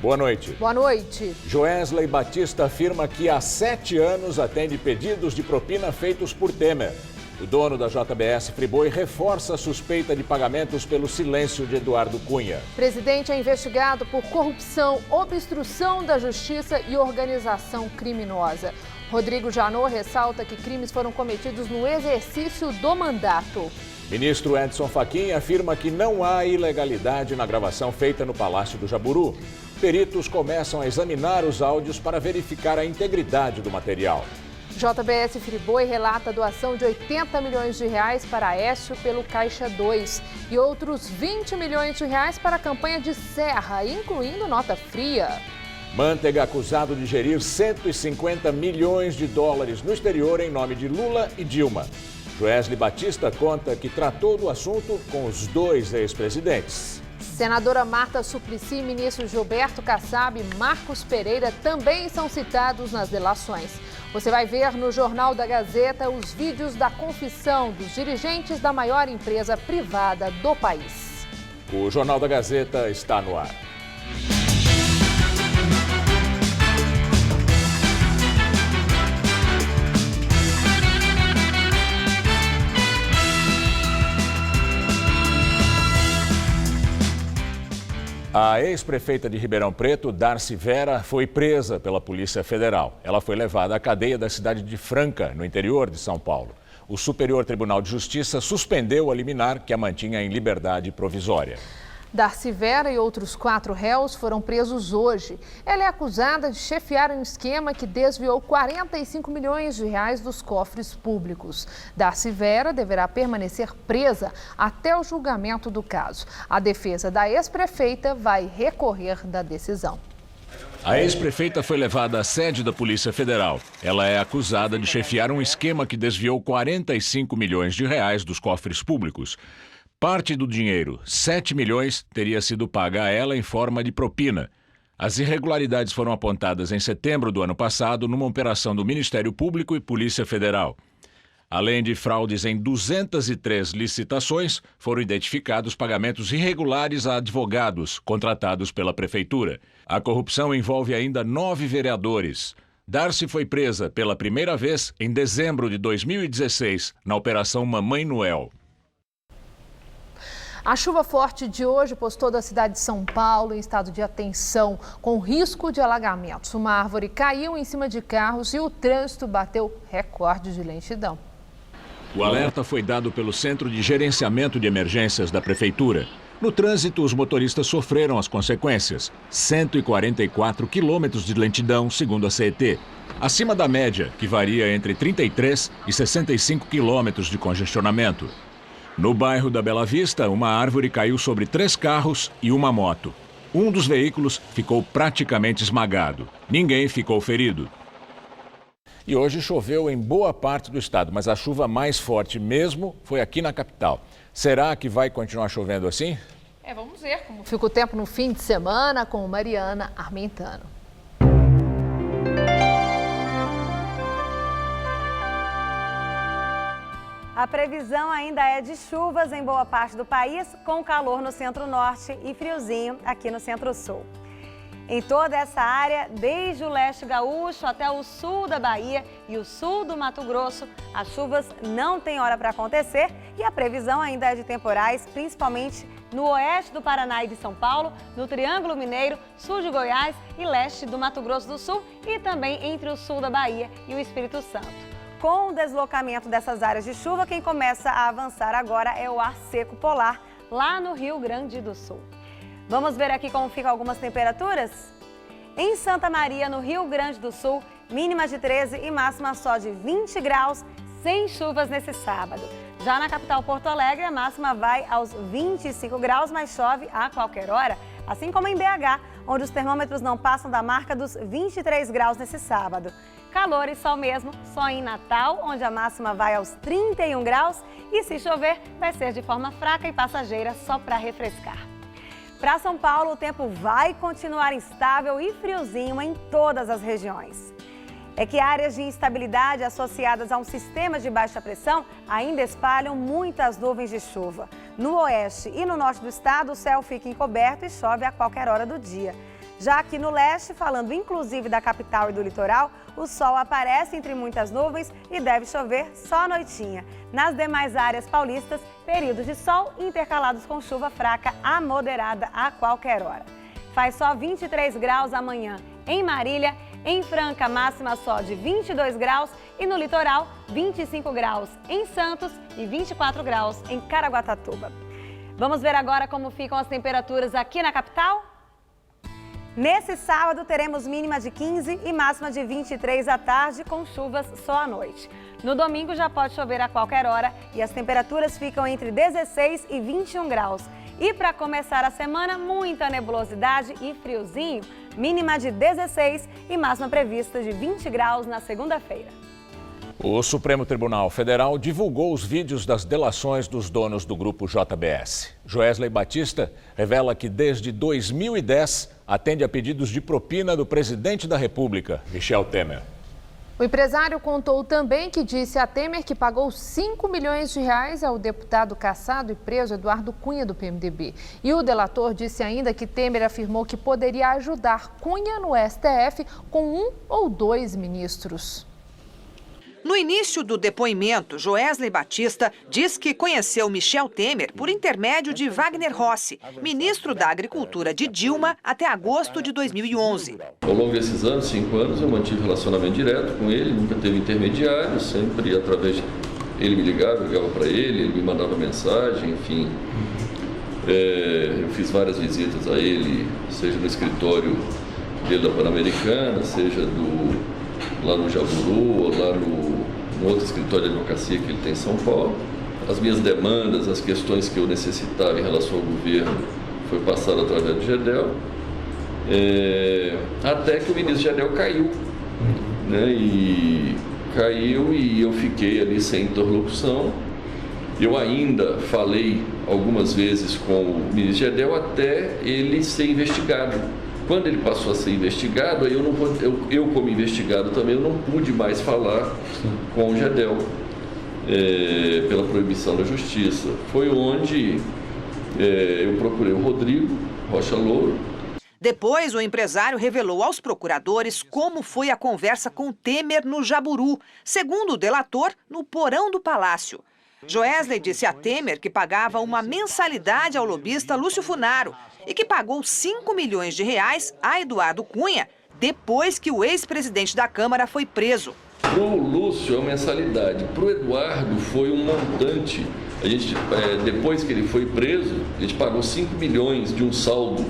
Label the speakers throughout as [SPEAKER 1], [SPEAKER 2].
[SPEAKER 1] Boa noite.
[SPEAKER 2] Boa noite.
[SPEAKER 1] Joesley Batista afirma que há 7 anos atende pedidos de propina feitos por Temer. O dono da JBS Friboi reforça a suspeita de pagamentos pelo silêncio de Eduardo Cunha.
[SPEAKER 2] O presidente é investigado por corrupção, obstrução da justiça e organização criminosa. Rodrigo Janot ressalta que crimes foram cometidos no exercício do mandato.
[SPEAKER 1] Ministro Edson Fachin afirma que não há ilegalidade na gravação feita no Palácio do Jaburu. Peritos começam a examinar os áudios para verificar a integridade do material.
[SPEAKER 2] JBS Friboi relata a doação de 80 milhões de reais para Aécio pelo Caixa 2 e outros 20 milhões de reais para a campanha de Serra, incluindo nota fria.
[SPEAKER 1] Manteiga acusado de gerir 150 milhões de dólares no exterior em nome de Lula e Dilma. Joesley Batista conta que tratou do assunto com os 2 ex-presidentes.
[SPEAKER 2] Senadora Marta Suplicy e ministro Gilberto Kassab e Marcos Pereira também são citados nas delações. Você vai ver no Jornal da Gazeta os vídeos da confissão dos dirigentes da maior empresa privada do país.
[SPEAKER 1] O Jornal da Gazeta está no ar. A ex-prefeita de Ribeirão Preto, Darcy Vera, foi presa pela Polícia Federal. Ela foi levada à cadeia da cidade de Franca, no interior de São Paulo. O Superior Tribunal de Justiça suspendeu a liminar que a mantinha em liberdade provisória.
[SPEAKER 2] Darcy Vera e outros 4 réus foram presos hoje. Ela é acusada de chefiar um esquema que desviou 45 milhões de reais dos cofres públicos. Darcy Vera deverá permanecer presa até o julgamento do caso. A defesa da ex-prefeita vai recorrer da decisão.
[SPEAKER 1] A ex-prefeita foi levada à sede da Polícia Federal. Ela é acusada de chefiar um esquema que desviou 45 milhões de reais dos cofres públicos. Parte do dinheiro, 7 milhões, teria sido paga a ela em forma de propina. As irregularidades foram apontadas em setembro do ano passado numa operação do Ministério Público e Polícia Federal. Além de fraudes em 203 licitações, foram identificados pagamentos irregulares a advogados contratados pela Prefeitura. A corrupção envolve ainda 9 vereadores. Darcy foi presa pela primeira vez em dezembro de 2016, na Operação Mamãe Noel.
[SPEAKER 2] A chuva forte de hoje pôs toda a cidade de São Paulo em estado de atenção, com risco de alagamentos. Uma árvore caiu em cima de carros e o trânsito bateu recorde de lentidão.
[SPEAKER 1] O alerta foi dado pelo Centro de Gerenciamento de Emergências da Prefeitura. No trânsito, os motoristas sofreram as consequências. 144 quilômetros de lentidão, segundo a CET. Acima da média, que varia entre 33 e 65 quilômetros de congestionamento. No bairro da Bela Vista, uma árvore caiu sobre 3 carros e uma moto. Um dos veículos ficou praticamente esmagado. Ninguém ficou ferido. E hoje choveu em boa parte do estado, mas a chuva mais forte mesmo foi aqui na capital. Será que vai continuar chovendo assim?
[SPEAKER 2] Vamos ver como fica o tempo no fim de semana com Mariana Armentano.
[SPEAKER 3] A previsão ainda é de chuvas em boa parte do país, com calor no centro-norte e friozinho aqui no centro-sul. Em toda essa área, desde o leste gaúcho até o sul da Bahia e o sul do Mato Grosso, as chuvas não têm hora para acontecer e a previsão ainda é de temporais, principalmente no oeste do Paraná e de São Paulo, no Triângulo Mineiro, sul de Goiás e leste do Mato Grosso do Sul e também entre o sul da Bahia e o Espírito Santo. Com o deslocamento dessas áreas de chuva, quem começa a avançar agora é o ar seco polar, lá no Rio Grande do Sul. Vamos ver aqui como ficam algumas temperaturas? Em Santa Maria, no Rio Grande do Sul, mínima de 13 e máxima só de 20 graus, sem chuvas nesse sábado. Já na capital Porto Alegre, a máxima vai aos 25 graus, mas chove a qualquer hora, assim como em BH, onde os termômetros não passam da marca dos 23 graus nesse sábado. Calor e sol mesmo, só em Natal, onde a máxima vai aos 31 graus e se chover, vai ser de forma fraca e passageira, só para refrescar. Para São Paulo, o tempo vai continuar instável e friozinho em todas as regiões. É que áreas de instabilidade associadas a um sistema de baixa pressão ainda espalham muitas nuvens de chuva. No oeste e no norte do estado, o céu fica encoberto e chove a qualquer hora do dia. Já aqui no leste, falando inclusive da capital e do litoral, o sol aparece entre muitas nuvens e deve chover só à noitinha. Nas demais áreas paulistas, períodos de sol intercalados com chuva fraca a moderada a qualquer hora. Faz só 23 graus amanhã em Marília, em Franca, máxima só de 22 graus e no litoral, 25 graus em Santos e 24 graus em Caraguatatuba. Vamos ver agora como ficam as temperaturas aqui na capital? Nesse sábado, teremos mínima de 15 e máxima de 23 à tarde, com chuvas só à noite. No domingo já pode chover a qualquer hora e as temperaturas ficam entre 16 e 21 graus. E para começar a semana, muita nebulosidade e friozinho, mínima de 16 e máxima prevista de 20 graus na segunda-feira.
[SPEAKER 1] O Supremo Tribunal Federal divulgou os vídeos das delações dos donos do grupo JBS. Joesley Batista revela que desde 2010 atende a pedidos de propina do presidente da República, Michel Temer.
[SPEAKER 2] O empresário contou também que disse a Temer que pagou 5 milhões de reais ao deputado cassado e preso Eduardo Cunha, do PMDB. E o delator disse ainda que Temer afirmou que poderia ajudar Cunha no STF com 1 ou 2 ministros.
[SPEAKER 4] No início do depoimento, Joesley Batista diz que conheceu Michel Temer por intermédio de Wagner Rossi, ministro da Agricultura de Dilma, até agosto de 2011.
[SPEAKER 5] Ao longo desses anos, 5 anos, eu mantive relacionamento direto com ele, nunca teve intermediário, sempre através... Ele me ligava, eu ligava para ele me mandava mensagem, enfim. Eu fiz várias visitas a ele, seja no escritório dele da Pan-Americana, seja lá no Jaburu, ou lá no outro escritório de advocacia que ele tem em São Paulo. As minhas demandas, as questões que eu necessitava em relação ao governo, foi passado através do Gedel, até que o ministro Gedel caiu, né? E caiu e eu fiquei ali sem interlocução. Eu ainda falei algumas vezes com o ministro Gedel até ele ser investigado. Quando ele passou a ser investigado, aí eu como investigado também, eu não pude mais falar com o Gedel, pela proibição da justiça. Foi onde eu procurei o Rodrigo Rocha Louro.
[SPEAKER 4] Depois, o empresário revelou aos procuradores como foi a conversa com Temer no Jaburu, segundo o delator, no porão do Palácio. Joesley disse a Temer que pagava uma mensalidade ao lobista Lúcio Funaro e que pagou 5 milhões de reais a Eduardo Cunha depois que o ex-presidente da Câmara foi preso.
[SPEAKER 5] Para o Lúcio é uma mensalidade, para o Eduardo foi um montante. A gente, depois que ele foi preso, a gente pagou 5 milhões de um saldo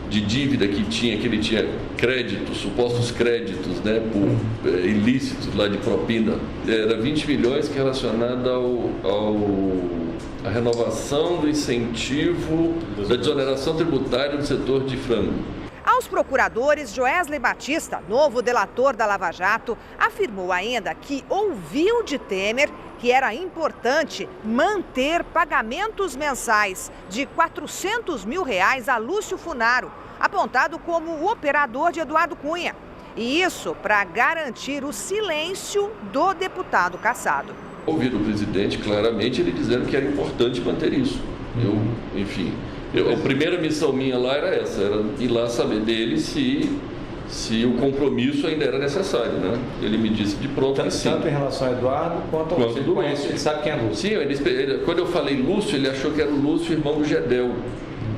[SPEAKER 5] de dívida que ele tinha créditos, supostos créditos, né, por ilícitos lá de propina. Era 20 milhões que é relacionado à renovação do incentivo da desoneração tributária do setor de frango.
[SPEAKER 4] Aos procuradores, Joesley Batista, novo delator da Lava Jato, afirmou ainda que ouviu de Temer que era importante manter pagamentos mensais de R$400 mil a Lúcio Funaro, apontado como o operador de Eduardo Cunha. E isso para garantir o silêncio do deputado cassado.
[SPEAKER 5] Ouvi do presidente claramente ele dizendo que era importante manter isso. A primeira missão minha lá era essa, era ir lá saber dele se o compromisso ainda era necessário, né? Ele me disse de pronto que sim.
[SPEAKER 6] Tanto em relação ao Eduardo quanto ao Lúcio. Ele conhece, ele sabe quem é Lúcio.
[SPEAKER 5] Sim, quando eu falei Lúcio, ele achou que era o Lúcio, irmão do Gedel.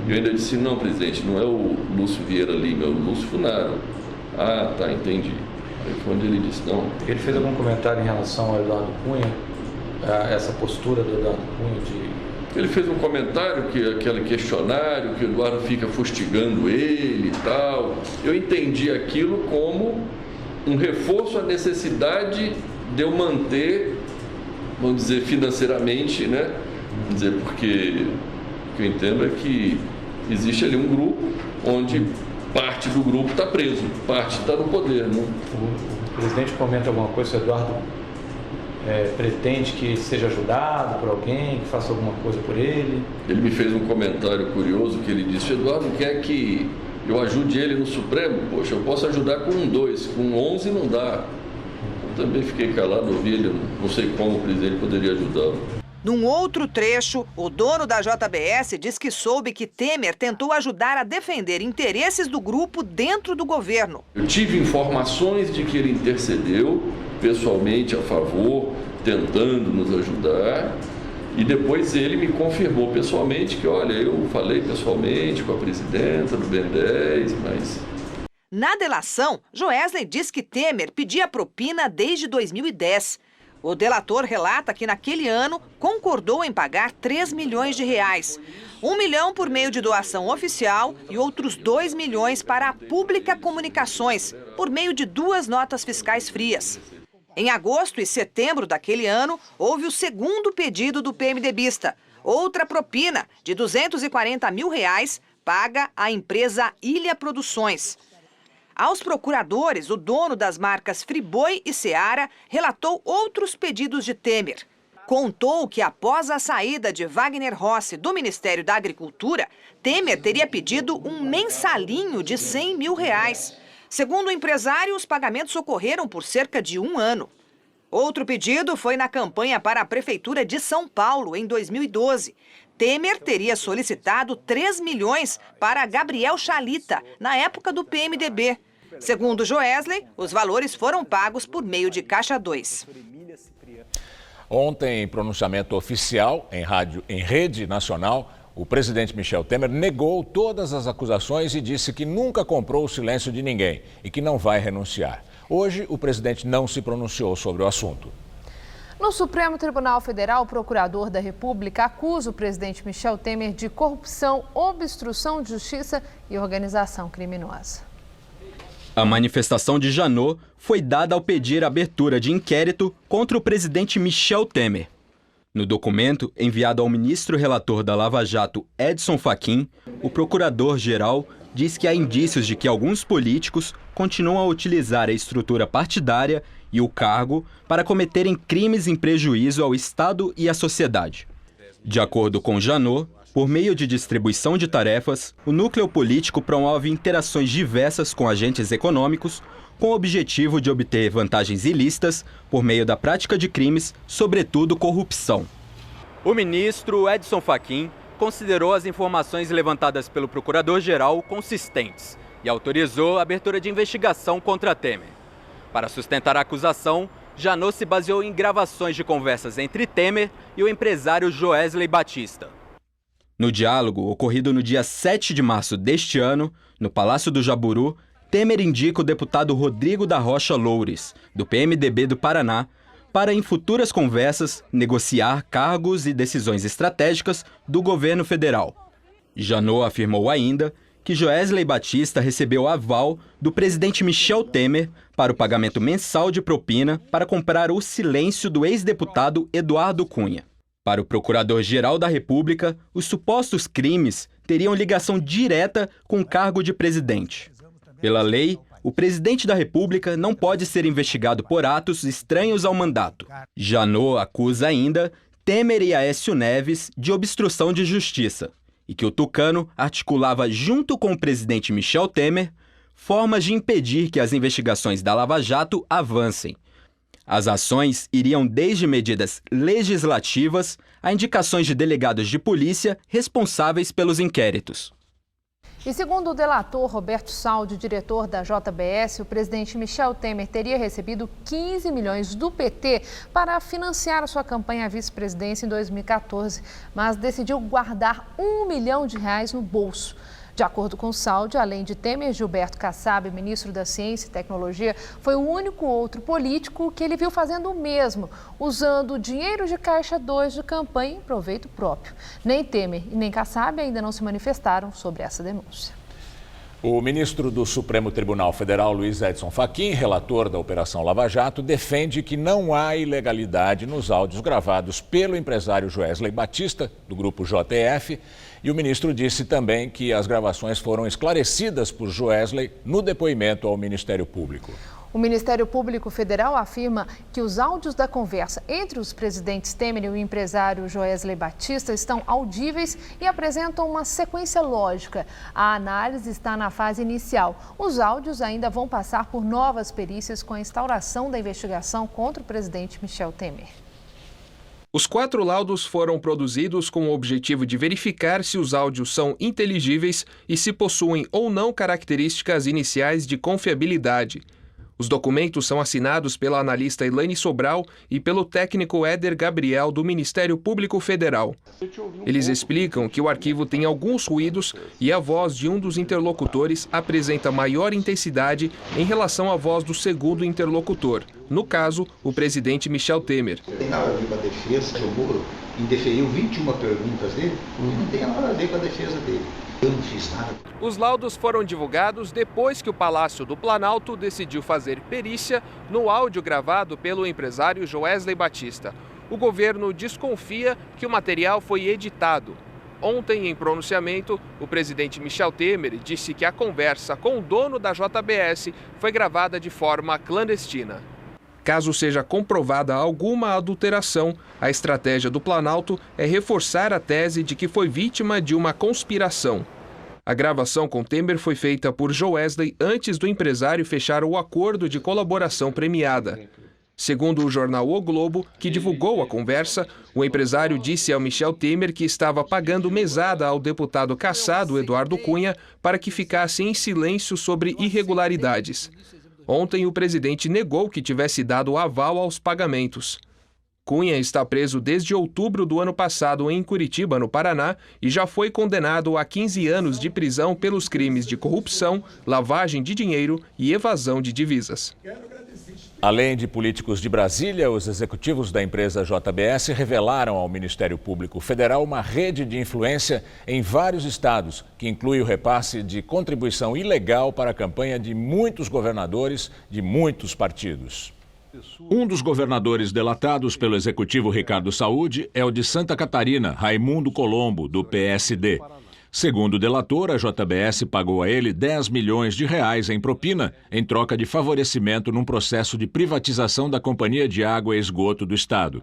[SPEAKER 5] Eu ainda disse, não, presidente, não é o Lúcio Vieira Lima, é o Lúcio Funaro. Ah, tá, entendi. Aí foi onde ele disse, não.
[SPEAKER 6] Ele fez algum comentário em relação ao Eduardo Cunha, a essa postura do Eduardo Cunha de...
[SPEAKER 5] Ele fez um comentário, aquele questionário, que o Eduardo fica fustigando ele e tal. Eu entendi aquilo como um reforço à necessidade de eu manter, vamos dizer, financeiramente, né? Vamos dizer, porque o que eu entendo é que existe ali um grupo onde parte do grupo está preso, parte está no poder, né?
[SPEAKER 6] O presidente comenta alguma coisa, o Eduardo pretende que seja ajudado por alguém, que faça alguma coisa por ele?
[SPEAKER 5] Ele me fez um comentário curioso que ele disse, Eduardo quer que eu ajude ele no Supremo? Poxa, eu posso ajudar com 2, com 11 não dá. Eu também fiquei calado, ouvi ele, não sei como o presidente poderia ajudá-lo.
[SPEAKER 4] Num outro trecho, o dono da JBS diz que soube que Temer tentou ajudar a defender interesses do grupo dentro do governo.
[SPEAKER 5] Eu tive informações de que ele intercedeu pessoalmente a favor, tentando nos ajudar. E depois ele me confirmou pessoalmente que, olha, eu falei pessoalmente com a presidenta do BNDES, mas...
[SPEAKER 4] Na delação, Joesley diz que Temer pedia propina desde 2010. O delator relata que naquele ano concordou em pagar 3 milhões de reais. 1 milhão por meio de doação oficial e outros 2 milhões para a Pública Comunicações, por meio de 2 notas fiscais frias. Em agosto e setembro daquele ano, houve o segundo pedido do PMDBista. Outra propina de 240 mil reais paga à empresa Ilha Produções. Aos procuradores, o dono das marcas Friboi e Seara relatou outros pedidos de Temer. Contou que após a saída de Wagner Rossi do Ministério da Agricultura, Temer teria pedido um mensalinho de 100 mil reais. Segundo o empresário, os pagamentos ocorreram por cerca de 1 ano. Outro pedido foi na campanha para a Prefeitura de São Paulo, em 2012. Temer teria solicitado 3 milhões para Gabriel Chalita, na época do PMDB. Segundo Joesley, os valores foram pagos por meio de Caixa 2.
[SPEAKER 1] Ontem, em pronunciamento oficial em rede nacional, o presidente Michel Temer negou todas as acusações e disse que nunca comprou o silêncio de ninguém e que não vai renunciar. Hoje, o presidente não se pronunciou sobre o assunto.
[SPEAKER 2] No Supremo Tribunal Federal, o procurador da República acusa o presidente Michel Temer de corrupção, obstrução de justiça e organização criminosa.
[SPEAKER 7] A manifestação de Janot foi dada ao pedir a abertura de inquérito contra o presidente Michel Temer. No documento, enviado ao ministro relator da Lava Jato, Edson Fachin, o procurador-geral diz que há indícios de que alguns políticos continuam a utilizar a estrutura partidária e o cargo para cometerem crimes em prejuízo ao Estado e à sociedade. De acordo com Janot, por meio de distribuição de tarefas, o núcleo político promove interações diversas com agentes econômicos com o objetivo de obter vantagens ilícitas por meio da prática de crimes, sobretudo corrupção. O ministro Edson Fachin considerou as informações levantadas pelo procurador-geral consistentes e autorizou a abertura de investigação contra Temer. Para sustentar a acusação, Janot se baseou em gravações de conversas entre Temer e o empresário Joesley Batista. No diálogo, ocorrido no dia 7 de março deste ano, no Palácio do Jaburu, Temer indica o deputado Rodrigo da Rocha Loures, do PMDB do Paraná, para em futuras conversas negociar cargos e decisões estratégicas do governo federal. Janot afirmou ainda que Joesley Batista recebeu aval do presidente Michel Temer para o pagamento mensal de propina para comprar o silêncio do ex-deputado Eduardo Cunha. Para o Procurador-Geral da República, os supostos crimes teriam ligação direta com o cargo de presidente. Pela lei, o presidente da República não pode ser investigado por atos estranhos ao mandato. Janot acusa ainda Temer e Aécio Neves de obstrução de justiça e que o tucano articulava junto com o presidente Michel Temer formas de impedir que as investigações da Lava Jato avancem. As ações iriam desde medidas legislativas a indicações de delegados de polícia responsáveis pelos inquéritos.
[SPEAKER 2] E segundo o delator Roberto Saldi, diretor da JBS, o presidente Michel Temer teria recebido 15 milhões do PT para financiar a sua campanha à vice-presidência em 2014, mas decidiu guardar R$1 milhão no bolso. De acordo com Saldi, além de Temer, Gilberto Kassab, ministro da Ciência e Tecnologia, foi o único outro político que ele viu fazendo o mesmo, usando o dinheiro de Caixa 2 de campanha em proveito próprio. Nem Temer e nem Kassab ainda não se manifestaram sobre essa denúncia.
[SPEAKER 1] O ministro do Supremo Tribunal Federal, Luiz Edson Fachin, relator da Operação Lava Jato, defende que não há ilegalidade nos áudios gravados pelo empresário Joesley Batista, do grupo JF, e o ministro disse também que as gravações foram esclarecidas por Joesley no depoimento ao Ministério Público.
[SPEAKER 2] O Ministério Público Federal afirma que os áudios da conversa entre os presidentes Temer e o empresário Joesley Batista estão audíveis e apresentam uma sequência lógica. A análise está na fase inicial. Os áudios ainda vão passar por novas perícias com a instauração da investigação contra o presidente Michel Temer.
[SPEAKER 8] Os 4 laudos foram produzidos com o objetivo de verificar se os áudios são inteligíveis e se possuem ou não características iniciais de confiabilidade. Os documentos são assinados pela analista Elaine Sobral e pelo técnico Éder Gabriel do Ministério Público Federal. Eles explicam que o arquivo tem alguns ruídos e a voz de um dos interlocutores apresenta maior intensidade em relação à voz do segundo interlocutor, no caso, o presidente Michel Temer.
[SPEAKER 9] Tem nada a ver com a defesa, o Moro indeferiu 21 perguntas dele, não tem nada a ver com a defesa dele. Eu não fiz nada.
[SPEAKER 8] Os laudos foram divulgados depois que o Palácio do Planalto decidiu fazer perícia no áudio gravado pelo empresário Joesley Batista. O governo desconfia que o material foi editado. Ontem, em pronunciamento, o presidente Michel Temer disse que a conversa com o dono da JBS foi gravada de forma clandestina. Caso seja comprovada alguma adulteração, a estratégia do Planalto é reforçar a tese de que foi vítima de uma conspiração. A gravação com Temer foi feita por Joesley antes do empresário fechar o acordo de colaboração premiada. Segundo o jornal O Globo, que divulgou a conversa, o empresário disse ao Michel Temer que estava pagando mesada ao deputado cassado Eduardo Cunha para que ficasse em silêncio sobre irregularidades. Ontem, o presidente negou que tivesse dado aval aos pagamentos. Cunha está preso desde outubro do ano passado em Curitiba, no Paraná, e já foi condenado a 15 anos de prisão pelos crimes de corrupção, lavagem de dinheiro e evasão de divisas.
[SPEAKER 1] Além de políticos de Brasília, os executivos da empresa JBS revelaram ao Ministério Público Federal uma rede de influência em vários estados, que inclui o repasse de contribuição ilegal para a campanha de muitos governadores de muitos partidos. Um dos governadores delatados pelo executivo Ricardo Saúde é o de Santa Catarina, Raimundo Colombo, do PSD. Segundo o delator, a JBS pagou a ele 10 milhões de reais em propina em troca de favorecimento num processo de privatização da Companhia de Água e Esgoto do Estado.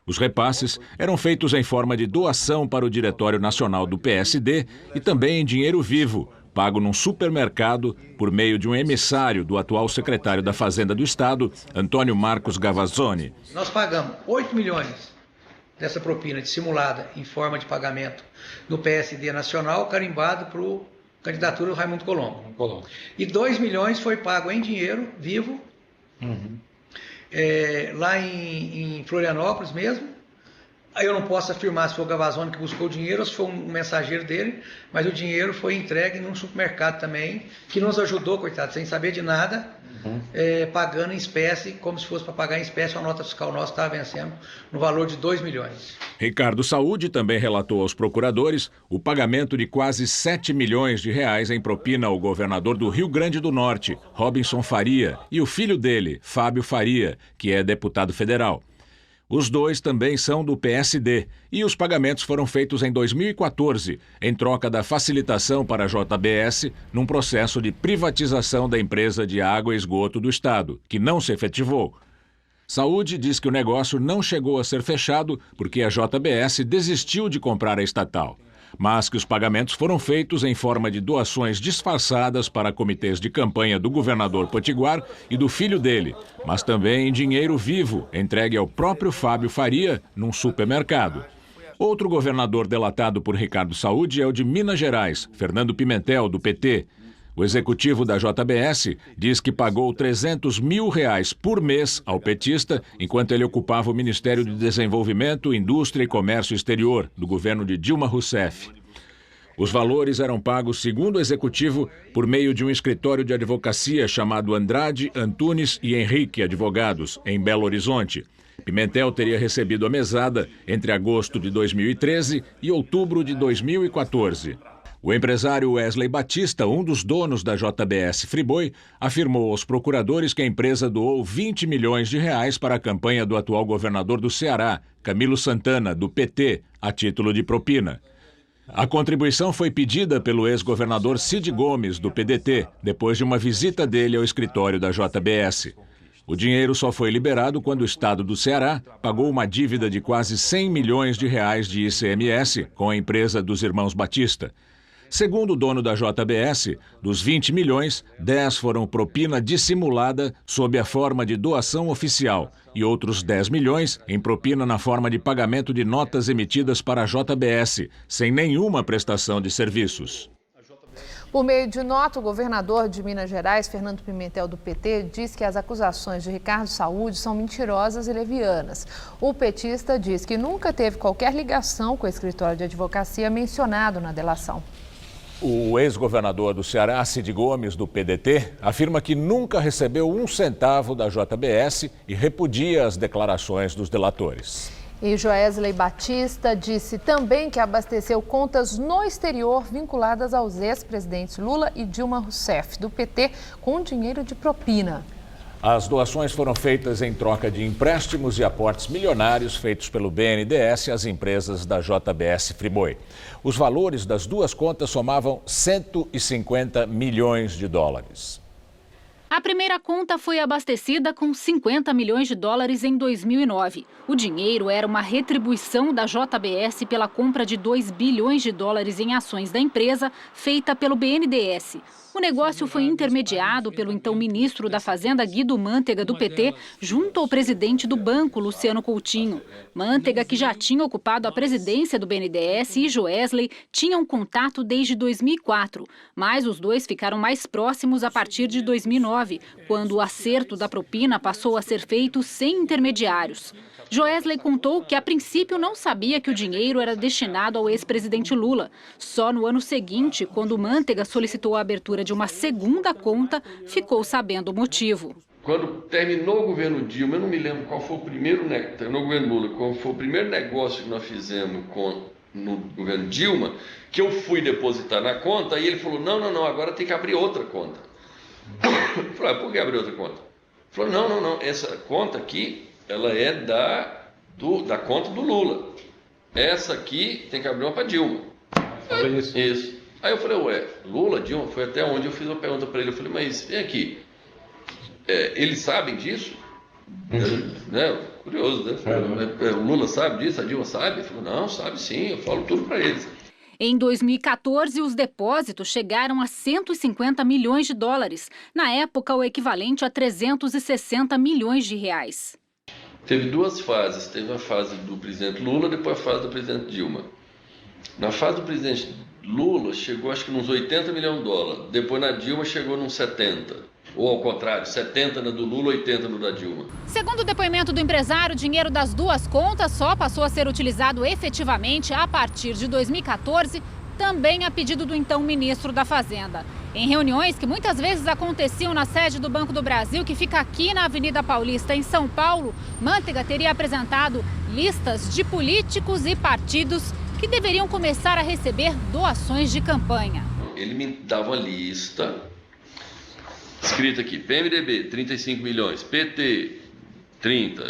[SPEAKER 1] Os repasses eram feitos em forma de doação para o Diretório Nacional do PSD e também em dinheiro vivo, pago num supermercado por meio de um emissário do atual secretário da Fazenda do Estado, Antônio Marcos Gavazzoni.
[SPEAKER 10] Nós pagamos 8 milhões dessa propina dissimulada em forma de pagamento no PSD Nacional, carimbado para a candidatura do Raimundo Colombo. E 2 milhões foi pago em dinheiro vivo, lá em Florianópolis mesmo. Aí eu não posso afirmar se foi o Gavazzoni que buscou o dinheiro ou se foi um mensageiro dele, mas o dinheiro foi entregue num supermercado também, que nos ajudou, coitado, sem saber de nada, pagando em espécie, como se fosse para pagar em espécie, a nota fiscal nossa estava vencendo no valor de 2 milhões.
[SPEAKER 1] Ricardo Saúde também relatou aos procuradores o pagamento de quase 7 milhões de reais em propina ao governador do Rio Grande do Norte, Robinson Faria, e o filho dele, Fábio Faria, que é deputado federal. Os dois também são do PSD e os pagamentos foram feitos em 2014, em troca da facilitação para a JBS num processo de privatização da empresa de água e esgoto do Estado, que não se efetivou. Saúde diz que o negócio não chegou a ser fechado porque a JBS desistiu de comprar a estatal, mas que os pagamentos foram feitos em forma de doações disfarçadas para comitês de campanha do governador Potiguar e do filho dele, mas também em dinheiro vivo, entregue ao próprio Fábio Faria num supermercado. Outro governador delatado por Ricardo Saúde é o de Minas Gerais, Fernando Pimentel, do PT. O executivo da JBS diz que pagou 300 mil reais por mês ao petista enquanto ele ocupava o Ministério de Desenvolvimento, Indústria e Comércio Exterior, do governo de Dilma Rousseff. Os valores eram pagos, segundo o executivo, por meio de um escritório de advocacia chamado Andrade, Antunes e Henrique Advogados, em Belo Horizonte. Pimentel teria recebido a mesada entre agosto de 2013 e outubro de 2014. O empresário Wesley Batista, um dos donos da JBS Friboi, afirmou aos procuradores que a empresa doou 20 milhões de reais para a campanha do atual governador do Ceará, Camilo Santana, do PT, a título de propina. A contribuição foi pedida pelo ex-governador Cid Gomes, do PDT, depois de uma visita dele ao escritório da JBS. O dinheiro só foi liberado quando o estado do Ceará pagou uma dívida de quase 100 milhões de reais de ICMS com a empresa dos irmãos Batista. Segundo o dono da JBS, dos 20 milhões, 10 foram propina dissimulada sob a forma de doação oficial e outros 10 milhões em propina na forma de pagamento de notas emitidas para a JBS, sem nenhuma prestação de serviços.
[SPEAKER 2] Por meio de nota, o governador de Minas Gerais, Fernando Pimentel, do PT, diz que as acusações de Ricardo Saúde são mentirosas e levianas. O petista diz que nunca teve qualquer ligação com o escritório de advocacia mencionado na delação.
[SPEAKER 1] O ex-governador do Ceará, Cid Gomes, do PDT, afirma que nunca recebeu um centavo da JBS e repudia as declarações dos delatores.
[SPEAKER 2] E Joesley Batista disse também que abasteceu contas no exterior vinculadas aos ex-presidentes Lula e Dilma Rousseff, do PT, com dinheiro de propina.
[SPEAKER 1] As doações foram feitas em troca de empréstimos e aportes milionários feitos pelo BNDES às empresas da JBS Friboi. Os valores das duas contas somavam 150 milhões de dólares.
[SPEAKER 11] A primeira conta foi abastecida com 50 milhões de dólares em 2009. O dinheiro era uma retribuição da JBS pela compra de 2 bilhões de dólares em ações da empresa, feita pelo BNDES. O negócio foi intermediado pelo então ministro da Fazenda, Guido Mantega, do PT, junto ao presidente do banco, Luciano Coutinho. Mantega, que já tinha ocupado a presidência do BNDES, e Joesley tinham contato desde 2004, mas os dois ficaram mais próximos a partir de 2009, quando o acerto da propina passou a ser feito sem intermediários. Joesley contou que, a princípio, não sabia que o dinheiro era destinado ao ex-presidente Lula. Só no ano seguinte, quando Mantega solicitou a abertura de uma segunda conta, ficou sabendo o motivo.
[SPEAKER 5] Quando terminou o governo Dilma, eu não me lembro qual foi o primeiro, terminou o governo Lula, qual foi o primeiro negócio que nós fizemos no governo Dilma, que eu fui depositar na conta, e ele falou, não, agora tem que abrir outra conta. Eu falei, por que abrir outra conta? Ele falou, não, essa conta aqui, ela é da conta do Lula. Essa aqui tem que abrir uma para Dilma. Isso. Aí eu falei, Lula, Dilma, foi até onde eu fiz uma pergunta para ele. Eu falei, mas vem aqui, eles sabem disso? Né? Curioso, né? O Lula sabe disso, a Dilma sabe? Ele falou, não, sabe sim, eu falo tudo para eles.
[SPEAKER 11] Em 2014, os depósitos chegaram a 150 milhões de dólares. Na época, o equivalente a 360 milhões de reais.
[SPEAKER 5] Teve duas fases. Teve a fase do presidente Lula, depois a fase do presidente Dilma. Na fase do presidente Lula, chegou acho que nos 80 milhões de dólares. Depois na Dilma chegou nos 70. Ou ao contrário, 70 na do Lula, 80 no da Dilma.
[SPEAKER 11] Segundo o depoimento do empresário, o dinheiro das duas contas só passou a ser utilizado efetivamente a partir de 2014, também a pedido do então ministro da Fazenda. Em reuniões que muitas vezes aconteciam na sede do Banco do Brasil, que fica aqui na Avenida Paulista, em São Paulo, Mantega teria apresentado listas de políticos e partidos que deveriam começar a receber doações de campanha.
[SPEAKER 5] Ele me dava uma lista, escrita aqui, PMDB, 35 milhões, PT, 30,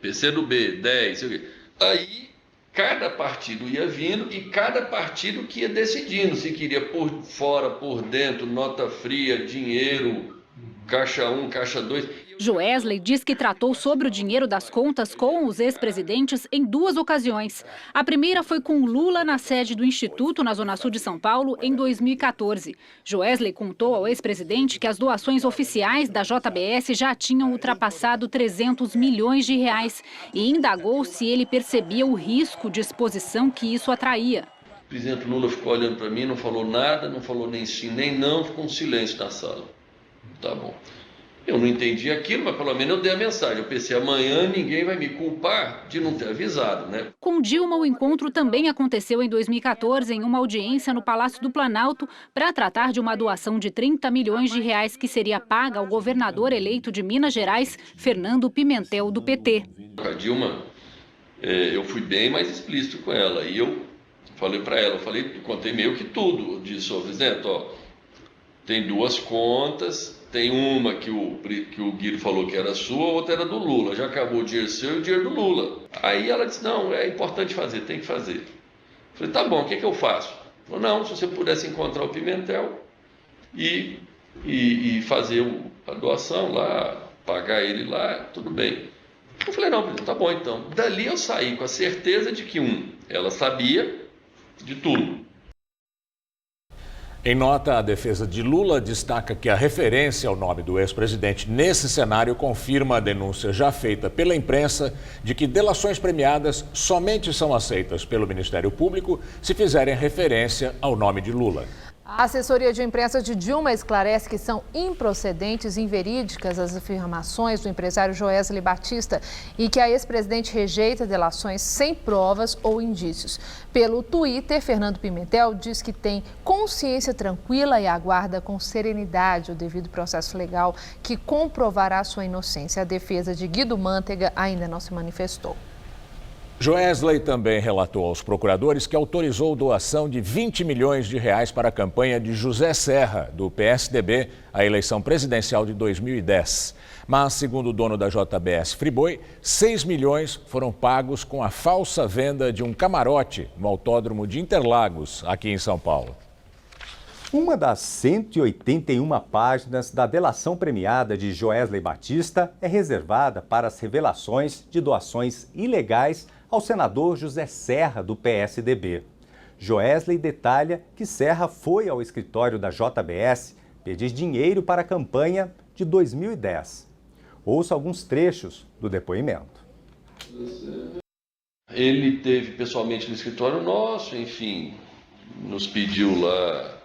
[SPEAKER 5] PCdoB, 10, sei o quê. Aí, cada partido ia vindo e cada partido que ia decidindo se queria por fora, por dentro, nota fria, dinheiro, caixa 1, caixa 2.
[SPEAKER 11] Joesley diz que tratou sobre o dinheiro das contas com os ex-presidentes em duas ocasiões. A primeira foi com Lula na sede do Instituto, na Zona Sul de São Paulo, em 2014. Joesley contou ao ex-presidente que as doações oficiais da JBS já tinham ultrapassado 300 milhões de reais e indagou se ele percebia o risco de exposição que isso atraía.
[SPEAKER 5] O presidente Lula ficou olhando para mim, não falou nada, não falou nem sim nem não, ficou um silêncio na sala. Tá bom. Eu não entendi aquilo, mas pelo menos eu dei a mensagem. Eu pensei, amanhã ninguém vai me culpar de não ter avisado, né?
[SPEAKER 11] Com Dilma, o encontro também aconteceu em 2014, em uma audiência no Palácio do Planalto, para tratar de uma doação de 30 milhões de reais que seria paga ao governador eleito de Minas Gerais, Fernando Pimentel, do PT.
[SPEAKER 5] A Dilma, eu fui bem mais explícito com ela. E eu falei para ela, contei meio que tudo. Eu disse, presidente, tem duas contas. Tem uma que o Guido falou que era sua, a outra era do Lula. Já acabou o dinheiro seu e o dinheiro do Lula. Aí ela disse, não, é importante fazer, tem que fazer. Eu falei, tá bom, o que eu faço? Falei, não, se você pudesse encontrar o Pimentel e fazer a doação lá, pagar ele lá, tudo bem. Eu falei, não, tá bom então. Dali eu saí com a certeza de que, ela sabia de tudo.
[SPEAKER 1] Em nota, a defesa de Lula destaca que a referência ao nome do ex-presidente nesse cenário confirma a denúncia já feita pela imprensa de que delações premiadas somente são aceitas pelo Ministério Público se fizerem referência ao nome de Lula.
[SPEAKER 2] A assessoria de imprensa de Dilma esclarece que são improcedentes e inverídicas as afirmações do empresário Joesley Batista e que a ex-presidente rejeita delações sem provas ou indícios. Pelo Twitter, Fernando Pimentel diz que tem consciência tranquila e aguarda com serenidade o devido processo legal que comprovará sua inocência. A defesa de Guido Mantega ainda não se manifestou.
[SPEAKER 1] Joesley também relatou aos procuradores que autorizou doação de 20 milhões de reais para a campanha de José Serra, do PSDB, à eleição presidencial de 2010. Mas, segundo o dono da JBS Friboi, 6 milhões foram pagos com a falsa venda de um camarote no Autódromo de Interlagos, aqui em São Paulo.
[SPEAKER 12] Uma das 181 páginas da delação premiada de Joesley Batista é reservada para as revelações de doações ilegais ao senador José Serra, do PSDB. Joesley detalha que Serra foi ao escritório da JBS pedir dinheiro para a campanha de 2010. Ouça alguns trechos do depoimento.
[SPEAKER 5] Ele teve pessoalmente no escritório nosso, enfim, nos pediu lá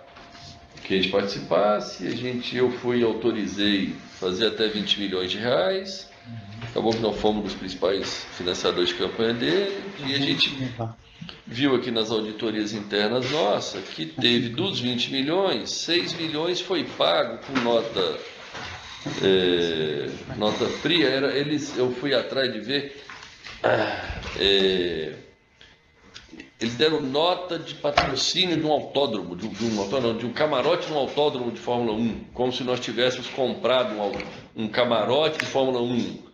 [SPEAKER 5] que a gente participasse, eu fui, autorizei fazer até 20 milhões de reais. Acabou que nós fomos um dos principais financiadores de campanha dele e a gente viu aqui nas auditorias internas nossas que teve dos 20 milhões, 6 milhões foi pago com nota fria. Eu fui atrás de ver, eles deram nota de patrocínio de um autódromo, de um camarote de um autódromo de Fórmula 1, como se nós tivéssemos comprado um camarote de Fórmula 1.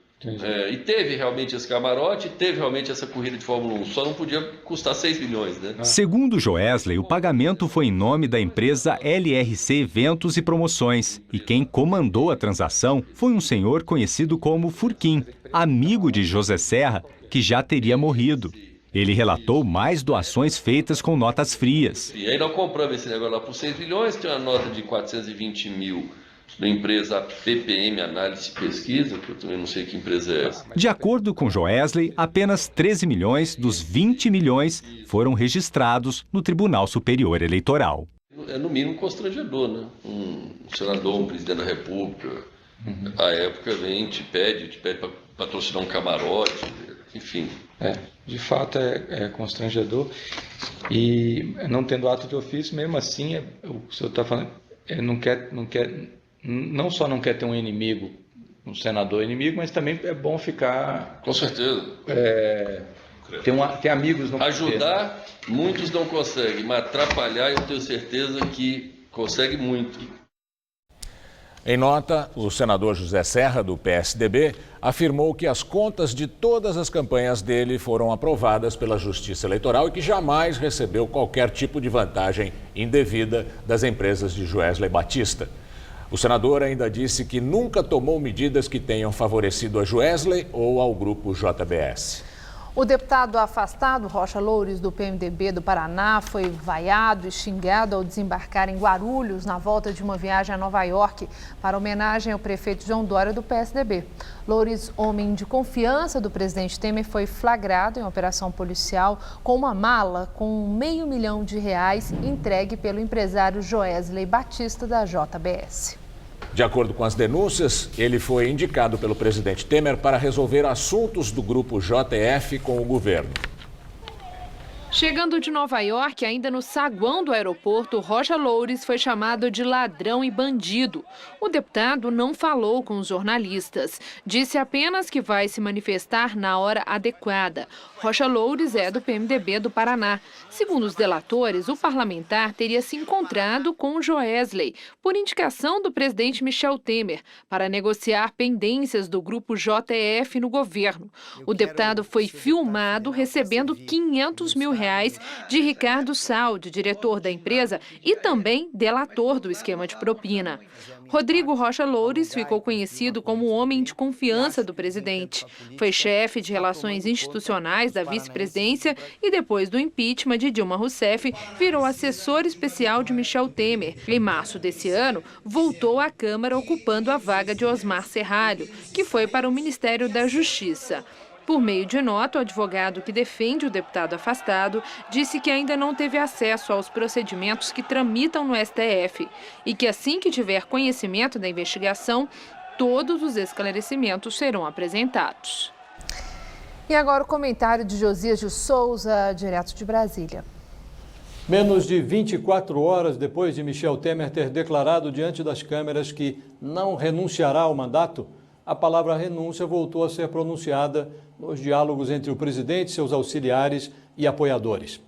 [SPEAKER 5] E teve realmente esse camarote, teve realmente essa corrida de Fórmula 1, só não podia custar 6 milhões, né?
[SPEAKER 12] Segundo Joesley, o pagamento foi em nome da empresa LRC Eventos e Promoções, e quem comandou a transação foi um senhor conhecido como Furquim, amigo de José Serra, que já teria morrido. Ele relatou mais doações feitas com notas frias.
[SPEAKER 5] E aí nós compramos esse negócio lá por 6 milhões, tem uma nota de 420 mil da empresa PPM Análise e Pesquisa, que eu também não sei que empresa é essa.
[SPEAKER 12] De acordo com Joesley, apenas 13 milhões dos 20 milhões foram registrados no Tribunal Superior Eleitoral.
[SPEAKER 5] É no mínimo constrangedor, né? Um senador, um presidente da República, à época vem, te pede para patrocinar um camarote, enfim.
[SPEAKER 6] De fato é constrangedor e não tendo ato de ofício, mesmo assim, o senhor está falando, não só não quer ter um inimigo, um senador inimigo, mas também é bom ficar...
[SPEAKER 5] Com certeza.
[SPEAKER 6] Ter amigos no
[SPEAKER 5] ajudar, muitos não conseguem, mas atrapalhar eu tenho certeza que consegue muito.
[SPEAKER 1] Em nota, o senador José Serra, do PSDB, afirmou que as contas de todas as campanhas dele foram aprovadas pela Justiça Eleitoral e que jamais recebeu qualquer tipo de vantagem indevida das empresas de Joesley Batista. O senador ainda disse que nunca tomou medidas que tenham favorecido a Joesley ou ao grupo JBS.
[SPEAKER 2] O deputado afastado, Rocha Loures, do PMDB do Paraná, foi vaiado e xingado ao desembarcar em Guarulhos na volta de uma viagem a Nova York para homenagem ao prefeito João Dória do PSDB. Loures, homem de confiança do presidente Temer, foi flagrado em operação policial com uma mala com R$500 mil entregue pelo empresário Joesley Batista da JBS.
[SPEAKER 1] De acordo com as denúncias, ele foi indicado pelo presidente Temer para resolver assuntos do grupo JF com o governo.
[SPEAKER 2] Chegando de Nova York, ainda no saguão do aeroporto, Rocha Loures foi chamado de ladrão e bandido. O deputado não falou com os jornalistas. Disse apenas que vai se manifestar na hora adequada. Rocha Loures é do PMDB do Paraná. Segundo os delatores, o parlamentar teria se encontrado com Joesley, por indicação do presidente Michel Temer, para negociar pendências do grupo JF no governo. O deputado foi filmado recebendo R$500 mil de Ricardo Saldi, diretor da empresa e também delator do esquema de propina. Rodrigo Rocha Loures ficou conhecido como o homem de confiança do presidente. Foi chefe de relações institucionais da vice-presidência e, depois do impeachment de Dilma Rousseff, virou assessor especial de Michel Temer. Em março desse ano, voltou à Câmara ocupando a vaga de Osmar Serralho, que foi para o Ministério da Justiça. Por meio de nota, o advogado que defende o deputado afastado disse que ainda não teve acesso aos procedimentos que tramitam no STF e que, assim que tiver conhecimento da investigação, todos os esclarecimentos serão apresentados. E agora o comentário de Josias de Souza, direto de Brasília.
[SPEAKER 13] Menos de 24 horas depois de Michel Temer ter declarado diante das câmeras que não renunciará ao mandato, a palavra renúncia voltou a ser pronunciada nos diálogos entre o presidente, seus auxiliares e apoiadores.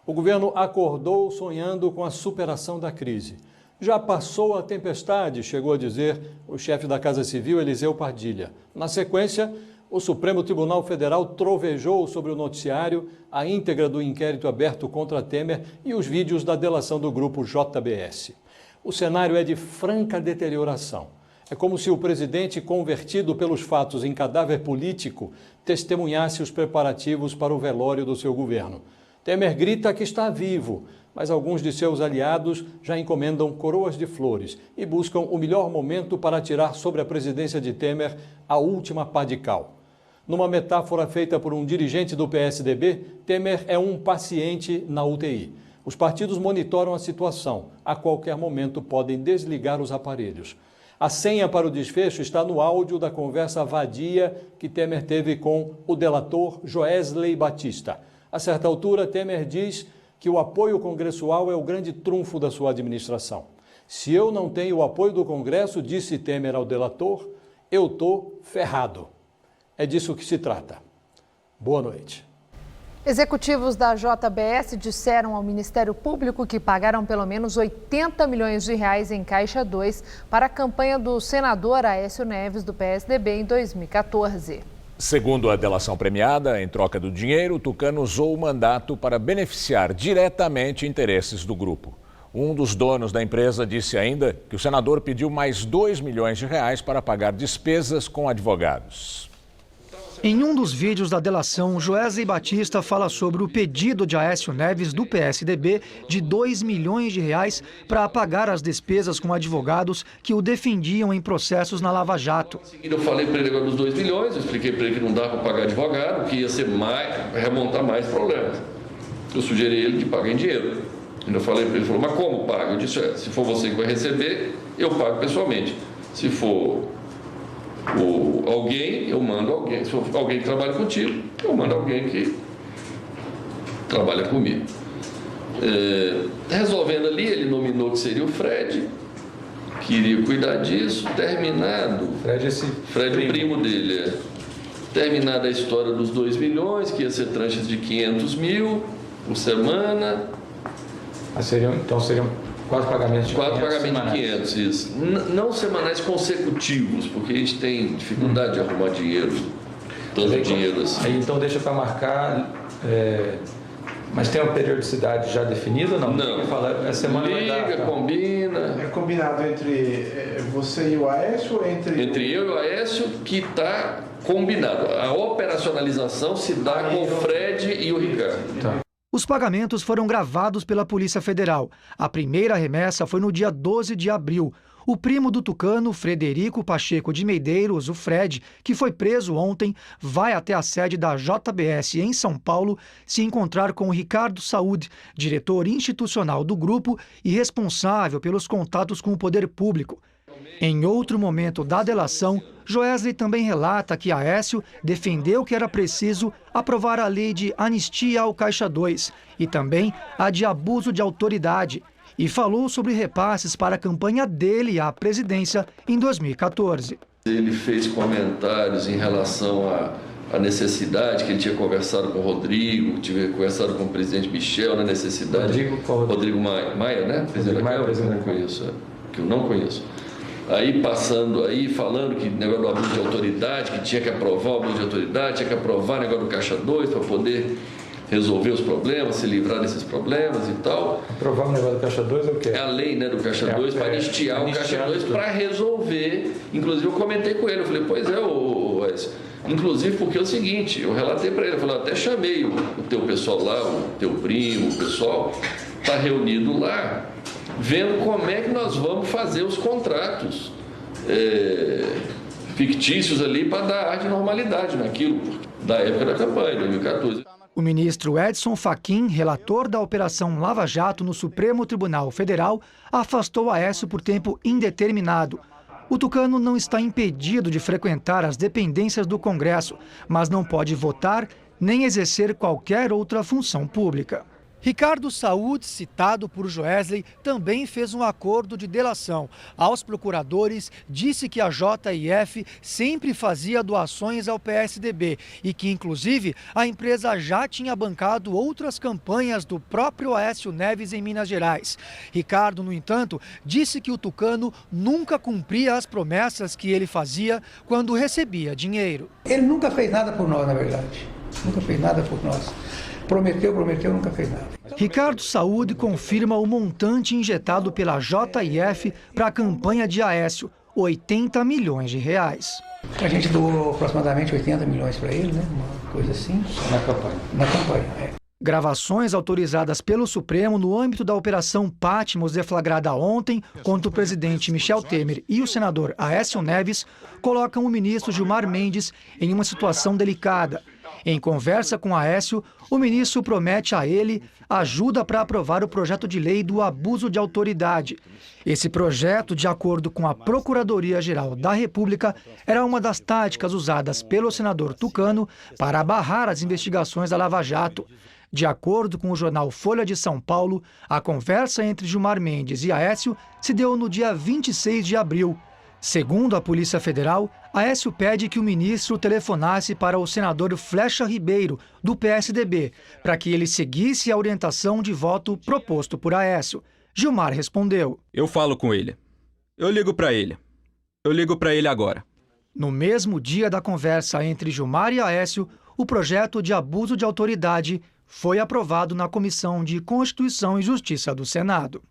[SPEAKER 13] O governo acordou sonhando com a superação da crise. Já passou a tempestade, chegou a dizer o chefe da Casa Civil, Eliseu Pardilha. Na sequência, o Supremo Tribunal Federal trovejou sobre o noticiário a íntegra do inquérito aberto contra Temer e os vídeos da delação do grupo JBS. O cenário é de franca deterioração. É como se o presidente, convertido pelos fatos em cadáver político, testemunhasse os preparativos para o velório do seu governo. Temer grita que está vivo, mas alguns de seus aliados já encomendam coroas de flores e buscam o melhor momento para atirar sobre a presidência de Temer a última pá de cal. Numa metáfora feita por um dirigente do PSDB, Temer é um paciente na UTI. Os partidos monitoram a situação. A qualquer momento podem desligar os aparelhos. A senha para o desfecho está no áudio da conversa vadia que Temer teve com o delator Joesley Batista. A certa altura, Temer diz que o apoio congressual é o grande trunfo da sua administração. Se eu não tenho o apoio do Congresso, disse Temer ao delator, eu estou ferrado. É disso que se trata. Boa noite.
[SPEAKER 2] Executivos da JBS disseram ao Ministério Público que pagaram pelo menos 80 milhões de reais em Caixa 2 para a campanha do senador Aécio Neves, do PSDB, em 2014.
[SPEAKER 1] Segundo a delação premiada, em troca do dinheiro, Tucano usou o mandato para beneficiar diretamente interesses do grupo. Um dos donos da empresa disse ainda que o senador pediu mais 2 milhões de reais para pagar despesas com advogados.
[SPEAKER 14] Em um dos vídeos da delação, Joesley Batista fala sobre o pedido de Aécio Neves, do PSDB, de 2 milhões de reais para pagar as despesas com advogados que o defendiam em processos na Lava Jato.
[SPEAKER 5] Eu falei para ele agora dos 2 milhões, eu expliquei para ele que não dá para pagar advogado, que ia ser remontar mais problemas. Eu sugeri a ele que pague em dinheiro. Eu falei para ele, ele falou, mas como paga? Eu disse, se for você que vai receber, eu pago pessoalmente. Se for alguém, eu mando alguém. Se for alguém que trabalha contigo, eu mando alguém que trabalha comigo. Resolvendo ali, ele nominou que seria o Fred, que iria cuidar disso, terminado. Fred, o primo dele. Terminada a história dos 2 milhões, que ia ser tranches de 500 mil por semana.
[SPEAKER 6] Seriam 4 pagamentos de 500.
[SPEAKER 5] 4 pagamentos de 500, isso. Não semanais consecutivos, porque a gente tem dificuldade de arrumar dinheiro, tanto dinheiro assim.
[SPEAKER 6] Aí então deixa para marcar, mas tem uma periodicidade já definida ou não?
[SPEAKER 5] Não.
[SPEAKER 6] A semana
[SPEAKER 5] liga, combina.
[SPEAKER 15] É combinado entre você e o Aécio ou entre...
[SPEAKER 5] Entre eu e o Aécio, que está combinado. A operacionalização se dá com o Fred e o Ricardo.
[SPEAKER 14] Tá. Os pagamentos foram gravados pela Polícia Federal. A primeira remessa foi no dia 12 de abril. O primo do Tucano, Frederico Pacheco de Medeiros, o Fred, que foi preso ontem, vai até a sede da JBS em São Paulo se encontrar com o Ricardo Saúde, diretor institucional do grupo e responsável pelos contatos com o poder público. Em outro momento da delação, Joesley também relata que Aécio defendeu que era preciso aprovar a lei de anistia ao Caixa 2 e também a de abuso de autoridade, e falou sobre repasses para a campanha dele à presidência em 2014.
[SPEAKER 5] Ele fez comentários em relação à necessidade, que ele tinha conversado com o Rodrigo, tinha conversado com o presidente Michel na necessidade... Rodrigo Maia, né? Presidente Maia, que eu não conheço. Aí falando que negócio do abuso de autoridade, que tinha que aprovar o abuso de autoridade, tinha que aprovar o negócio do Caixa 2 para poder resolver os problemas, se livrar desses problemas e tal.
[SPEAKER 6] Aprovar o negócio do Caixa 2 é o quê?
[SPEAKER 5] É a lei, né, do Caixa 2 para anistiar o Caixa 2 para resolver. Inclusive eu comentei com ele, eu falei, pois é, inclusive porque é o seguinte, eu relatei para ele, eu falei, até chamei o teu pessoal lá, o teu primo, o pessoal está reunido lá, vendo como é que nós vamos fazer os contratos fictícios ali para dar ar de normalidade naquilo, da época da campanha, 2014.
[SPEAKER 14] O ministro Edson Fachin, relator da Operação Lava Jato no Supremo Tribunal Federal, afastou Aécio por tempo indeterminado. O tucano não está impedido de frequentar as dependências do Congresso, mas não pode votar nem exercer qualquer outra função pública. Ricardo Saúde, citado por Joesley, também fez um acordo de delação. Aos procuradores, disse que a JIF sempre fazia doações ao PSDB e que, inclusive, a empresa já tinha bancado outras campanhas do próprio Aécio Neves em Minas Gerais. Ricardo, no entanto, disse que o tucano nunca cumpria as promessas que ele fazia quando recebia dinheiro.
[SPEAKER 10] Ele nunca fez nada por nós, na verdade. Nunca fez nada por nós. Prometeu, nunca fez nada.
[SPEAKER 14] Ricardo Saúde confirma o montante injetado pela JIF para a campanha de Aécio, 80 milhões de reais.
[SPEAKER 10] A gente doou aproximadamente 80 milhões para ele, né? Uma coisa assim. Na campanha, é.
[SPEAKER 14] Gravações autorizadas pelo Supremo no âmbito da Operação Patmos, deflagrada ontem contra o presidente Michel Temer e o senador Aécio Neves, colocam o ministro Gilmar Mendes em uma situação delicada. Em conversa com Aécio, o ministro promete a ele ajuda para aprovar o projeto de lei do abuso de autoridade. Esse projeto, de acordo com a Procuradoria-Geral da República, era uma das táticas usadas pelo senador tucano para barrar as investigações da Lava Jato. De acordo com o jornal Folha de São Paulo, a conversa entre Gilmar Mendes e Aécio se deu no dia 26 de abril. Segundo a Polícia Federal, Aécio pede que o ministro telefonasse para o senador Flecha Ribeiro, do PSDB, para que ele seguisse a orientação de voto proposto por Aécio. Gilmar respondeu:
[SPEAKER 7] Eu falo com ele. Eu ligo para ele. Eu ligo para ele agora.
[SPEAKER 14] No mesmo dia da conversa entre Gilmar e Aécio, o projeto de abuso de autoridade foi aprovado na Comissão de Constituição e Justiça do Senado.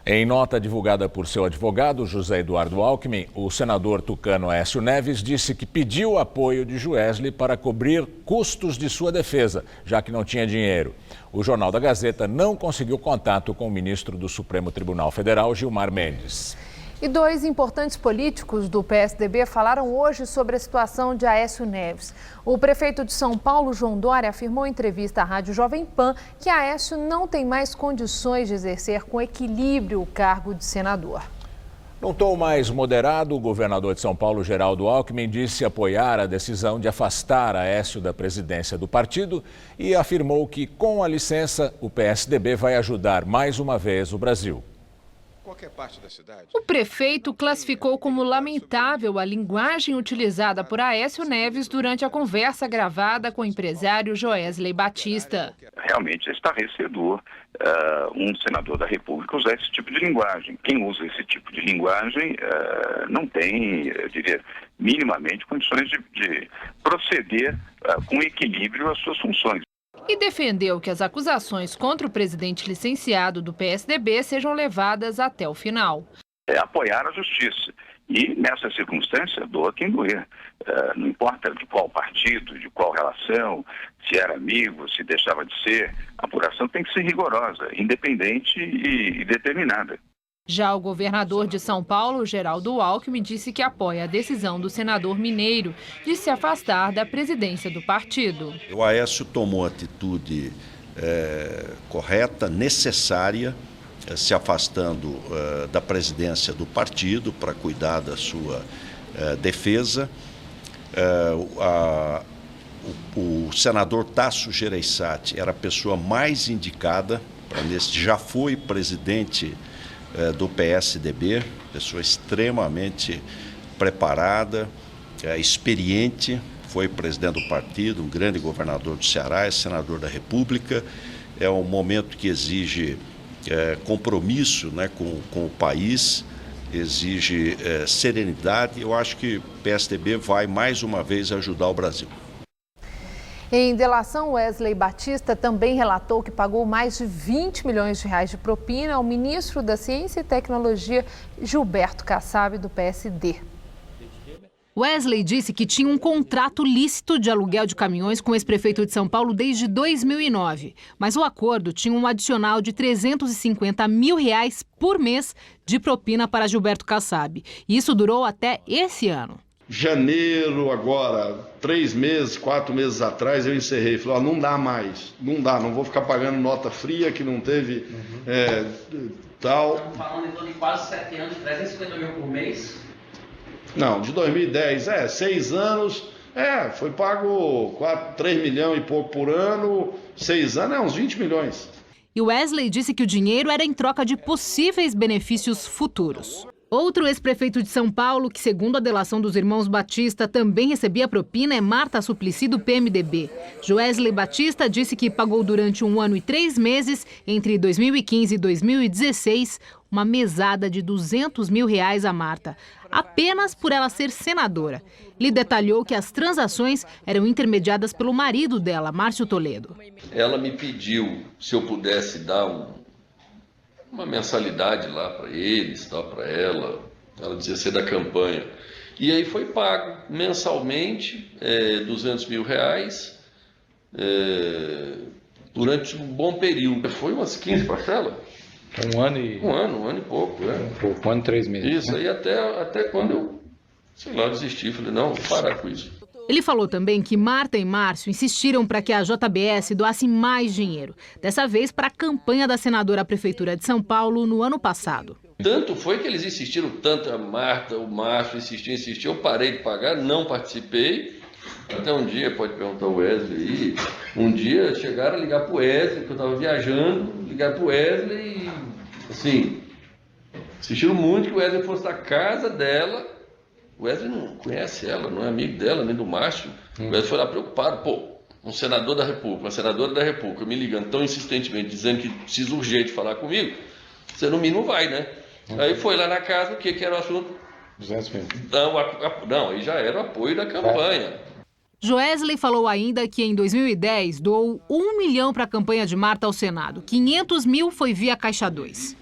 [SPEAKER 1] Em nota divulgada por seu advogado, José Eduardo Alckmin, o senador tucano Aécio Neves disse que pediu apoio de Joesley para cobrir custos de sua defesa, já que não tinha dinheiro. O Jornal da Gazeta não conseguiu contato com o ministro do Supremo Tribunal Federal, Gilmar Mendes.
[SPEAKER 2] E dois importantes políticos do PSDB falaram hoje sobre a situação de Aécio Neves. O prefeito de São Paulo, João Dória, afirmou em entrevista à Rádio Jovem Pan que Aécio não tem mais condições de exercer com equilíbrio o cargo de senador.
[SPEAKER 1] Num tom mais moderado, o governador de São Paulo, Geraldo Alckmin, disse apoiar a decisão de afastar Aécio da presidência do partido e afirmou que, com a licença, o PSDB vai ajudar mais uma vez o Brasil.
[SPEAKER 2] O prefeito classificou como lamentável a linguagem utilizada por Aécio Neves durante a conversa gravada com o empresário Joesley Batista.
[SPEAKER 16] Realmente é estarrecedor um senador da República usar esse tipo de linguagem. Quem usa esse tipo de linguagem não tem, eu diria, minimamente condições de proceder com equilíbrio às suas funções.
[SPEAKER 2] E defendeu que as acusações contra o presidente licenciado do PSDB sejam levadas até o final.
[SPEAKER 16] Apoiar a justiça. E, nessa circunstância, doa quem doer. Não importa de qual partido, de qual relação, se era amigo, se deixava de ser, a apuração tem que ser rigorosa, independente e determinada.
[SPEAKER 2] Já o governador de São Paulo, Geraldo Alckmin, disse que apoia a decisão do senador mineiro de se afastar da presidência do partido.
[SPEAKER 17] O Aécio tomou a atitude correta, necessária, se afastando da presidência do partido para cuidar da sua defesa. O senador Tasso Gereissati era a pessoa mais indicada, já foi presidente do PSDB, pessoa extremamente preparada, experiente, foi presidente do partido, um grande governador do Ceará, é senador da República. É um momento que exige compromisso, né, com o país, exige serenidade. Eu acho que o PSDB vai mais uma vez ajudar o Brasil.
[SPEAKER 2] Em delação, Wesley Batista também relatou que pagou mais de 20 milhões de reais de propina ao ministro da Ciência e Tecnologia, Gilberto Kassab, do PSD.
[SPEAKER 11] Wesley disse que tinha um contrato lícito de aluguel de caminhões com o ex-prefeito de São Paulo desde 2009. Mas o acordo tinha um adicional de R$350 mil por mês de propina para Gilberto Kassab. E isso durou até esse ano.
[SPEAKER 18] Janeiro, agora, 3 meses, 4 meses atrás, eu encerrei. Falei, não dá mais, não vou ficar pagando nota fria que não teve tal.
[SPEAKER 19] Estamos falando então de quase 7 anos, 350 mil por mês?
[SPEAKER 18] Não, de 2010, 6 anos, foi pago 3 milhões e pouco por ano, 6 anos, uns 20 milhões.
[SPEAKER 11] E Wesley disse que o dinheiro era em troca de possíveis benefícios futuros. Outro ex-prefeito de São Paulo, que segundo a delação dos irmãos Batista, também recebia propina, é Marta Suplicy, do PMDB. Wesley Batista disse que pagou durante 1 ano e 3 meses, entre 2015 e 2016, uma mesada de R$200 mil a Marta, apenas por ela ser senadora. Ele detalhou que as transações eram intermediadas pelo marido dela, Márcio Toledo.
[SPEAKER 5] Ela me pediu se eu pudesse dar uma mensalidade lá para eles, para ela dizia ser da campanha. E aí foi pago mensalmente R$200 mil durante um bom período. Foi umas 15 parcelas.
[SPEAKER 6] Um ano e
[SPEAKER 5] pouco.
[SPEAKER 6] Um ano e 3 meses.
[SPEAKER 5] Isso, aí até quando eu, desisti, falei, não, vou parar com isso.
[SPEAKER 11] Ele falou também que Marta e Márcio insistiram para que a JBS doasse mais dinheiro, dessa vez para a campanha da senadora à Prefeitura de São Paulo no ano passado.
[SPEAKER 5] Tanto foi que eles insistiram tanto, a Marta, o Márcio insistiu, eu parei de pagar, não participei. Até um dia, pode perguntar o Wesley aí, um dia chegaram a ligar para o Wesley, que eu estava viajando, ligaram para o Wesley e, assim, insistiram muito que o Wesley fosse da casa dela. O Wesley não conhece ela, não é amigo dela, nem do Márcio. O Wesley foi lá preocupado, um senador da República, uma senadora da República, me ligando tão insistentemente, dizendo que precisa urgente falar comigo, você no mínimo vai, né? Aí foi lá na casa, o que era o assunto?
[SPEAKER 6] 200 mil.
[SPEAKER 5] Não, aí já era o apoio da campanha.
[SPEAKER 11] Wesley falou ainda que em 2010 doou R$1 milhão para a campanha de Marta ao Senado. 500 mil foi via Caixa 2.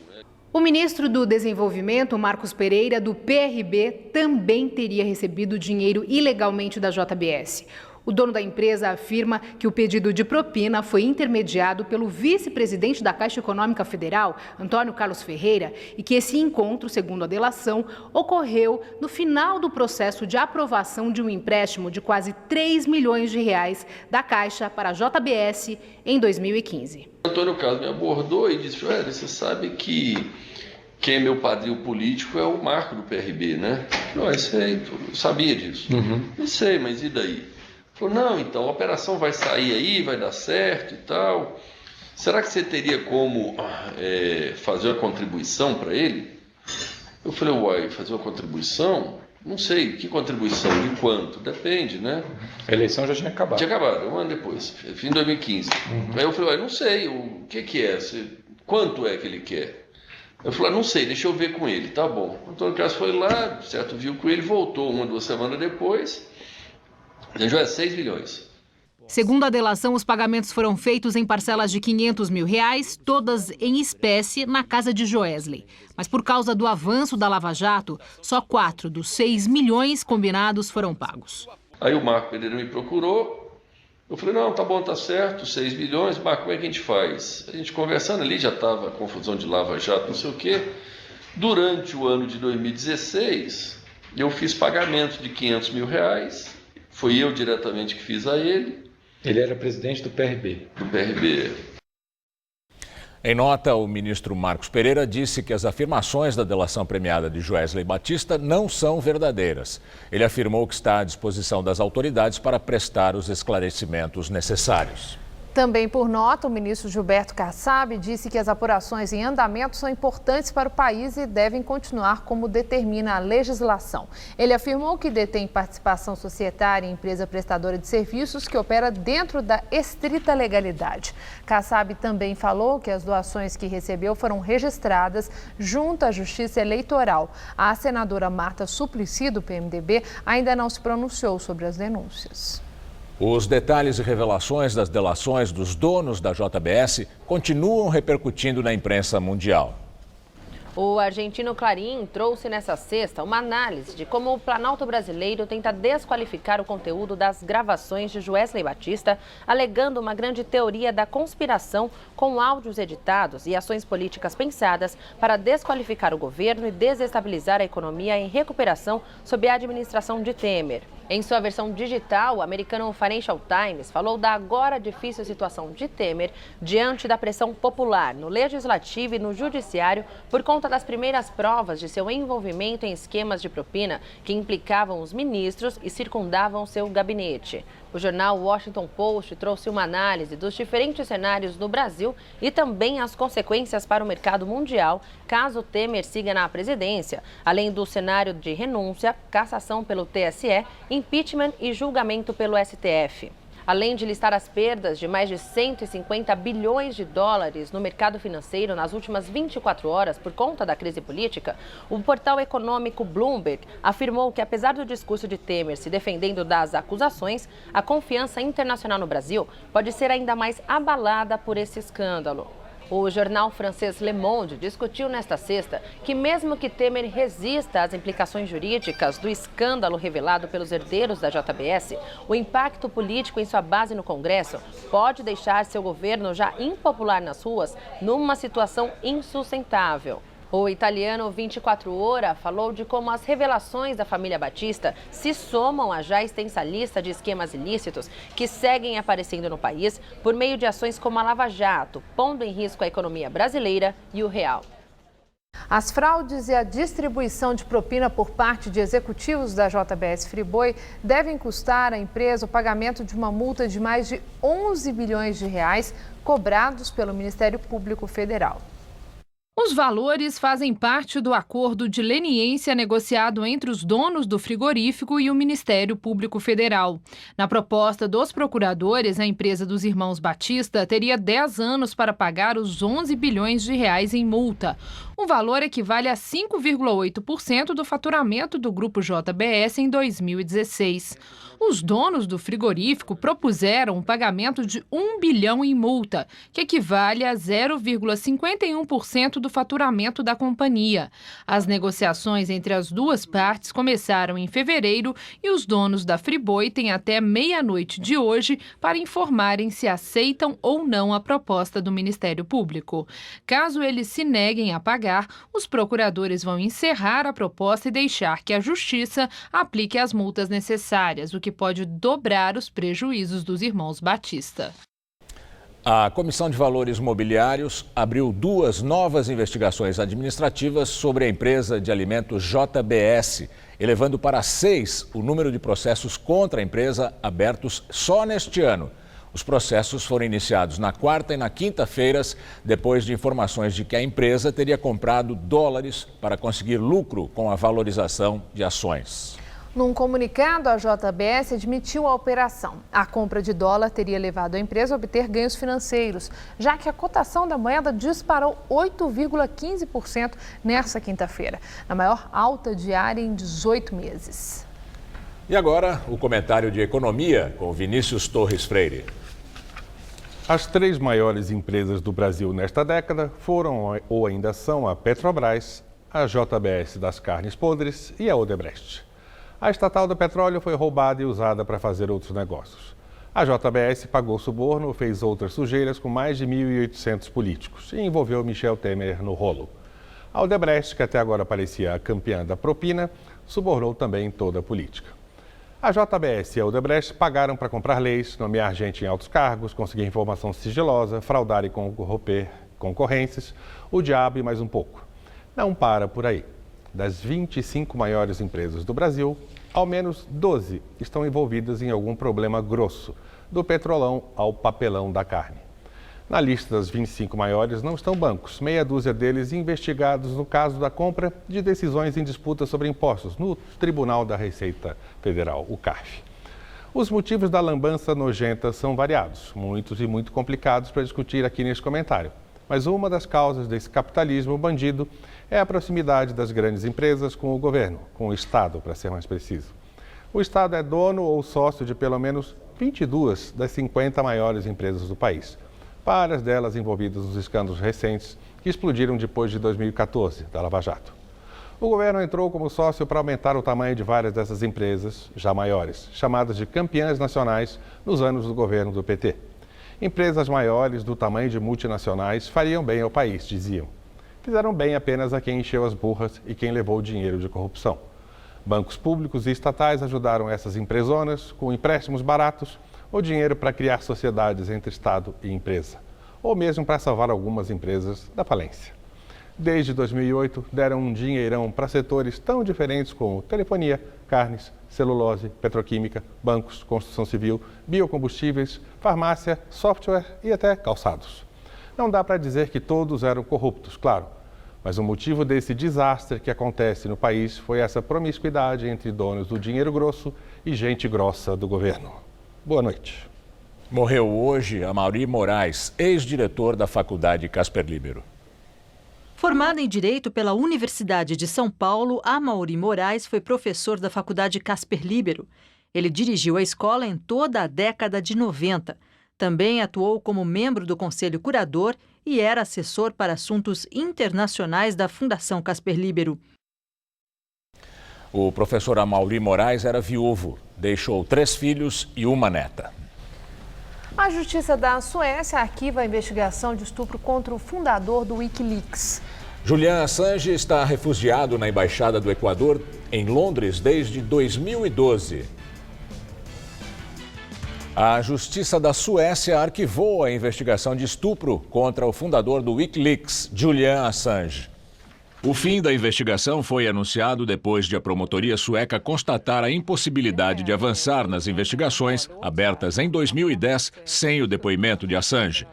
[SPEAKER 11] O ministro do Desenvolvimento, Marcos Pereira, do PRB, também teria recebido dinheiro ilegalmente da JBS. O dono da empresa afirma que o pedido de propina foi intermediado pelo vice-presidente da Caixa Econômica Federal, Antônio Carlos Ferreira, e que esse encontro, segundo a delação, ocorreu no final do processo de aprovação de um empréstimo de quase R$3 milhões da Caixa para a JBS em 2015.
[SPEAKER 5] Antônio Carlos me abordou e disse, você sabe que quem é meu padrinho político é o Marco do PRB, né? Eu sei, eu sabia disso. Eu sei, mas e daí? Falou, não, então a operação vai sair aí, vai dar certo e tal. Será que você teria como fazer uma contribuição para ele? Eu falei, fazer uma contribuição? Não sei, que contribuição, de quanto? Depende, né?
[SPEAKER 6] A eleição já tinha acabado.
[SPEAKER 5] Tinha acabado, 1 ano depois, fim de 2015. Aí eu falei, não sei, o que é? Quanto é que ele quer? Eu falei, não sei, deixa eu ver com ele, tá bom. O Antônio Carlos foi lá, certo, viu com ele, voltou 1 ou 2 semanas depois, já é 6 milhões.
[SPEAKER 11] Segundo a delação, os pagamentos foram feitos em parcelas de R$500 mil, todas em espécie, na casa de Wesley. Mas por causa do avanço da Lava Jato, só 4 dos 6 milhões combinados foram pagos.
[SPEAKER 5] Aí o Marco Pereira me procurou, eu falei, não, tá bom, tá certo, 6 milhões, Marco, como é que a gente faz? A gente conversando ali, já estava confusão de Lava Jato, não sei o quê. Durante o ano de 2016, eu fiz pagamento de R$500 mil, foi eu diretamente que fiz a ele.
[SPEAKER 6] Ele era presidente do PRB.
[SPEAKER 5] Do PRB.
[SPEAKER 1] Em nota, o ministro Marcos Pereira disse que as afirmações da delação premiada de Wesley Batista não são verdadeiras. Ele afirmou que está à disposição das autoridades para prestar os esclarecimentos necessários.
[SPEAKER 2] Também por nota, o ministro Gilberto Kassab disse que as apurações em andamento são importantes para o país e devem continuar como determina a legislação. Ele afirmou que detém participação societária em empresa prestadora de serviços que opera dentro da estrita legalidade. Kassab também falou que as doações que recebeu foram registradas junto à Justiça Eleitoral. A senadora Marta Suplicy, do PMDB, ainda não se pronunciou sobre as denúncias.
[SPEAKER 1] Os detalhes e revelações das delações dos donos da JBS continuam repercutindo na imprensa mundial.
[SPEAKER 20] O argentino Clarín trouxe nessa sexta uma análise de como o Planalto brasileiro tenta desqualificar o conteúdo das gravações de Joesley Batista, alegando uma grande teoria da conspiração com áudios editados e ações políticas pensadas para desqualificar o governo e desestabilizar a economia em recuperação sob a administração de Temer. Em sua versão digital, o americano Financial Times falou da agora difícil situação de Temer diante da pressão popular no legislativo e no judiciário por conta das primeiras provas de seu envolvimento em esquemas de propina que implicavam os ministros e circundavam seu gabinete. O jornal Washington Post trouxe uma análise dos diferentes cenários no Brasil e também as consequências para o mercado mundial caso Temer siga na presidência, além do cenário de renúncia, cassação pelo TSE, impeachment e julgamento pelo STF. Além de listar as perdas de mais de 150 bilhões de dólares no mercado financeiro nas últimas 24 horas por conta da crise política, o portal econômico Bloomberg afirmou que, apesar do discurso de Temer se defendendo das acusações, a confiança internacional no Brasil pode ser ainda mais abalada por esse escândalo. O jornal francês Le Monde discutiu nesta sexta que, mesmo que Temer resista às implicações jurídicas do escândalo revelado pelos herdeiros da JBS, o impacto político em sua base no Congresso pode deixar seu governo já impopular nas ruas numa situação insustentável. O italiano 24 Ora falou de como as revelações da família Batista se somam à já extensa lista de esquemas ilícitos que seguem aparecendo no país por meio de ações como a Lava Jato, pondo em risco a economia brasileira e o real.
[SPEAKER 2] As fraudes e a distribuição de propina por parte de executivos da JBS Friboi devem custar à empresa o pagamento de uma multa de mais de 11 bilhões de reais cobrados pelo Ministério Público Federal.
[SPEAKER 11] Os valores fazem parte do acordo de leniência negociado entre os donos do frigorífico e o Ministério Público Federal. Na proposta dos procuradores, a empresa dos irmãos Batista teria 10 anos para pagar os 11 bilhões de reais em multa. O valor equivale a 5,8% do faturamento do Grupo JBS em 2016. Os donos do frigorífico propuseram um pagamento de 1 bilhão em multa, que equivale a 0,51% do faturamento da companhia. As negociações entre as duas partes começaram em fevereiro e os donos da Friboi têm até meia-noite de hoje para informarem se aceitam ou não a proposta do Ministério Público. Caso eles se neguem a pagar, os procuradores vão encerrar a proposta e deixar que a Justiça aplique as multas necessárias, o que pode dobrar os prejuízos dos irmãos Batista.
[SPEAKER 1] A Comissão de Valores Mobiliários abriu 2 novas investigações administrativas sobre a empresa de alimentos JBS, elevando para 6 o número de processos contra a empresa abertos só neste ano. Os processos foram iniciados na quarta e na quinta-feiras, depois de informações de que a empresa teria comprado dólares para conseguir lucro com a valorização de ações.
[SPEAKER 2] Num comunicado, a JBS admitiu a operação. A compra de dólar teria levado a empresa a obter ganhos financeiros, já que a cotação da moeda disparou 8,15% nesta quinta-feira, na maior alta diária em 18 meses.
[SPEAKER 1] E agora, o comentário de economia com Vinícius Torres Freire.
[SPEAKER 21] As 3 maiores empresas do Brasil nesta década foram ou ainda são a Petrobras, a JBS das carnes podres e a Odebrecht. A estatal do petróleo foi roubada e usada para fazer outros negócios. A JBS pagou suborno, fez outras sujeiras com mais de 1.800 políticos e envolveu Michel Temer no rolo. A Odebrecht, que até agora parecia a campeã da propina, subornou também toda a política. A JBS e a Odebrecht pagaram para comprar leis, nomear gente em altos cargos, conseguir informação sigilosa, fraudar e corromper concorrências, o diabo e mais um pouco. Não para por aí. Das 25 maiores empresas do Brasil, ao menos 12 estão envolvidas em algum problema grosso, do petrolão ao papelão da carne. Na lista das 25 maiores não estão bancos, meia dúzia deles investigados no caso da compra de decisões em disputa sobre impostos no Tribunal da Receita Federal, o CARF. Os motivos da lambança nojenta são variados, muitos e muito complicados para discutir aqui neste comentário. Mas uma das causas desse capitalismo bandido é a proximidade das grandes empresas com o governo, com o Estado, para ser mais preciso. O Estado é dono ou sócio de pelo menos 22 das 50 maiores empresas do país, várias delas envolvidas nos escândalos recentes que explodiram depois de 2014, da Lava Jato. O governo entrou como sócio para aumentar o tamanho de várias dessas empresas, já maiores, chamadas de campeãs nacionais nos anos do governo do PT. Empresas maiores do tamanho de multinacionais fariam bem ao país, diziam. Fizeram bem apenas a quem encheu as burras e quem levou o dinheiro de corrupção. Bancos públicos e estatais ajudaram essas empresonas com empréstimos baratos ou dinheiro para criar sociedades entre Estado e empresa, ou mesmo para salvar algumas empresas da falência. Desde 2008, deram um dinheirão para setores tão diferentes como telefonia, carnes, celulose, petroquímica, bancos, construção civil, biocombustíveis, farmácia, software e até calçados. Não dá para dizer que todos eram corruptos, claro, mas o motivo desse desastre que acontece no país foi essa promiscuidade entre donos do dinheiro grosso e gente grossa do governo. Boa noite.
[SPEAKER 1] Morreu hoje Amaury Moraes, ex-diretor da Faculdade Casper Líbero.
[SPEAKER 3] Formado em Direito pela Universidade de São Paulo, Amaury Moraes foi professor da Faculdade Casper Líbero. Ele dirigiu a escola em toda a década de 90. Também atuou como membro do Conselho Curador e era assessor para assuntos internacionais da Fundação Casper Líbero.
[SPEAKER 1] O professor Amaury Moraes era viúvo, deixou 3 filhos e uma neta.
[SPEAKER 2] A Justiça da Suécia arquiva a investigação de estupro contra o fundador do Wikileaks.
[SPEAKER 1] Julian Assange está refugiado na Embaixada do Equador, em Londres, desde 2012. A Justiça da Suécia arquivou a investigação de estupro contra o fundador do Wikileaks, Julian Assange. O fim da investigação foi anunciado depois de a promotoria sueca constatar a impossibilidade de avançar nas investigações abertas em 2010 sem o depoimento de Assange.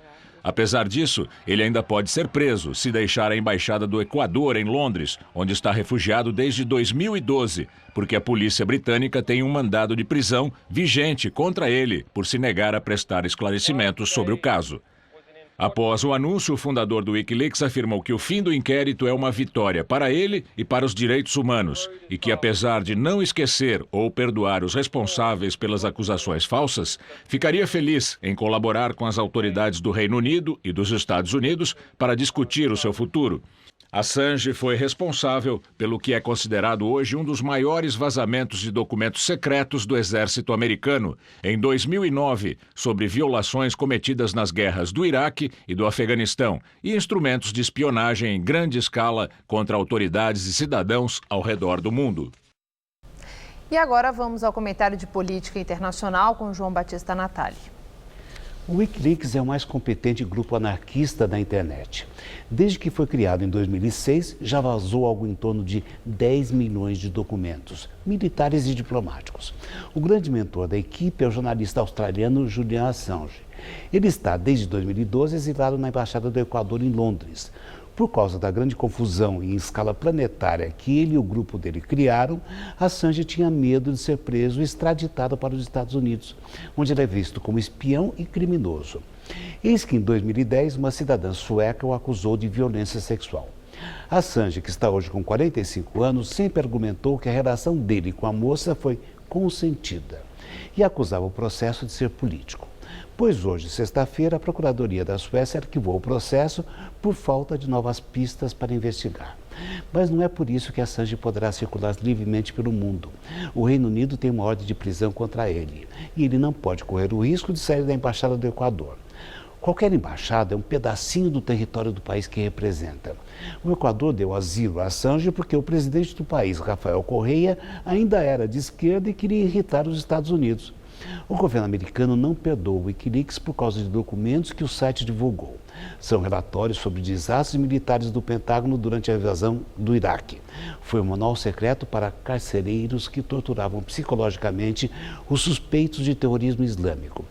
[SPEAKER 1] Apesar disso, ele ainda pode ser preso se deixar a Embaixada do Equador em Londres, onde está refugiado desde 2012, porque a polícia britânica tem um mandado de prisão vigente contra ele por se negar a prestar esclarecimentos sobre o caso. Após o anúncio, o fundador do Wikileaks afirmou que o fim do inquérito é uma vitória para ele e para os direitos humanos e que, apesar de não esquecer ou perdoar os responsáveis pelas acusações falsas, ficaria feliz em colaborar com as autoridades do Reino Unido e dos Estados Unidos para discutir o seu futuro. Assange foi responsável pelo que é considerado hoje um dos maiores vazamentos de documentos secretos do exército americano, em 2009, sobre violações cometidas nas guerras do Iraque e do Afeganistão e instrumentos de espionagem em grande escala contra autoridades e cidadãos ao redor do mundo.
[SPEAKER 2] E agora vamos ao comentário de política internacional com João Batista Natali.
[SPEAKER 22] O Wikileaks é o mais competente grupo anarquista da internet. Desde que foi criado em 2006, já vazou algo em torno de 10 milhões de documentos, militares e diplomáticos. O grande mentor da equipe é o jornalista australiano Julian Assange. Ele está, desde 2012, exilado na Embaixada do Equador em Londres. Por causa da grande confusão em escala planetária que ele e o grupo dele criaram, Assange tinha medo de ser preso e extraditado para os Estados Unidos, onde ele é visto como espião e criminoso. Eis que em 2010, uma cidadã sueca o acusou de violência sexual. Assange, que está hoje com 45 anos, sempre argumentou que a relação dele com a moça foi consentida e acusava o processo de ser político. Pois hoje, sexta-feira, a Procuradoria da Suécia arquivou o processo por falta de novas pistas para investigar. Mas não é por isso que Assange poderá circular livremente pelo mundo. O Reino Unido tem uma ordem de prisão contra ele e ele não pode correr o risco de sair da Embaixada do Equador. Qualquer embaixada é um pedacinho do território do país que representa. O Equador deu asilo a Assange porque o presidente do país, Rafael Correa, ainda era de esquerda e queria irritar os Estados Unidos. O governo americano não perdoa o Wikileaks por causa de documentos que o site divulgou. São relatórios sobre desastres militares do Pentágono durante a invasão do Iraque. Foi um manual secreto para carcereiros que torturavam psicologicamente os suspeitos de terrorismo islâmico,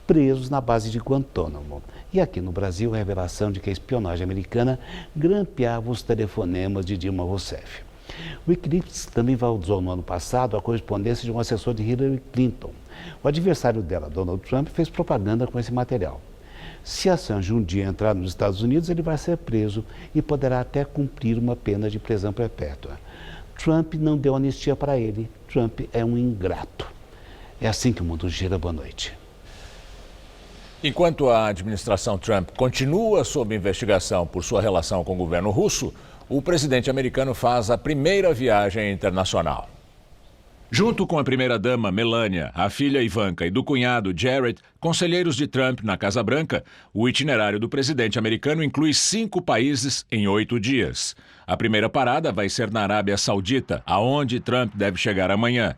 [SPEAKER 22] presos na base de Guantánamo. E aqui no Brasil, a revelação de que a espionagem americana grampeava os telefonemas de Dilma Rousseff. O Wikileaks também vazou no ano passado a correspondência de um assessor de Hillary Clinton. O adversário dela, Donald Trump, fez propaganda com esse material. Se Assange um dia entrar nos Estados Unidos, ele vai ser preso e poderá até cumprir uma pena de prisão perpétua. Trump não deu anistia para ele. Trump é um ingrato. É assim que o mundo gira. Boa noite.
[SPEAKER 1] Enquanto a administração Trump continua sob investigação por sua relação com o governo russo, o presidente americano faz a primeira viagem internacional. Junto com a primeira-dama Melania, a filha Ivanka e do cunhado Jared, conselheiros de Trump na Casa Branca, o itinerário do presidente americano inclui 5 países em 8 dias. A primeira parada vai ser na Arábia Saudita, aonde Trump deve chegar amanhã.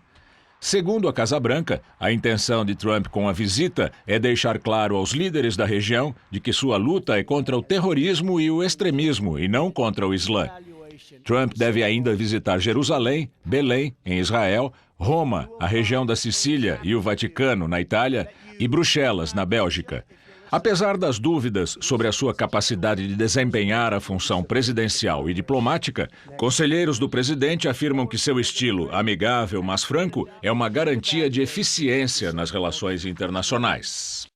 [SPEAKER 1] Segundo a Casa Branca, a intenção de Trump com a visita é deixar claro aos líderes da região de que sua luta é contra o terrorismo e o extremismo e não contra o Islã. Trump deve ainda visitar Jerusalém, Belém, em Israel, Roma, a região da Sicília e o Vaticano, na Itália, e Bruxelas, na Bélgica. Apesar das dúvidas sobre a sua capacidade de desempenhar a função presidencial e diplomática, conselheiros do presidente afirmam que seu estilo amigável, mas franco, é uma garantia de eficiência nas relações internacionais.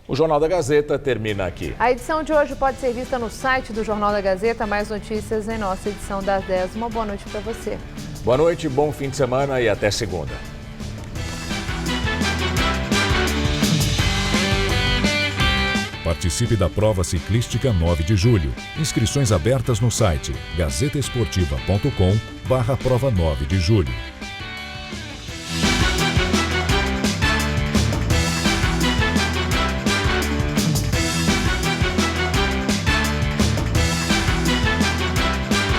[SPEAKER 1] O Jornal da Gazeta termina aqui.
[SPEAKER 2] A edição de hoje pode ser vista no site do Jornal da Gazeta. Mais notícias em nossa edição das 10. Uma boa noite para você.
[SPEAKER 1] Boa noite, bom fim de semana e até segunda.
[SPEAKER 4] Participe da prova ciclística 9 de julho. Inscrições abertas no site gazetaesportiva.com/prova 9 de julho.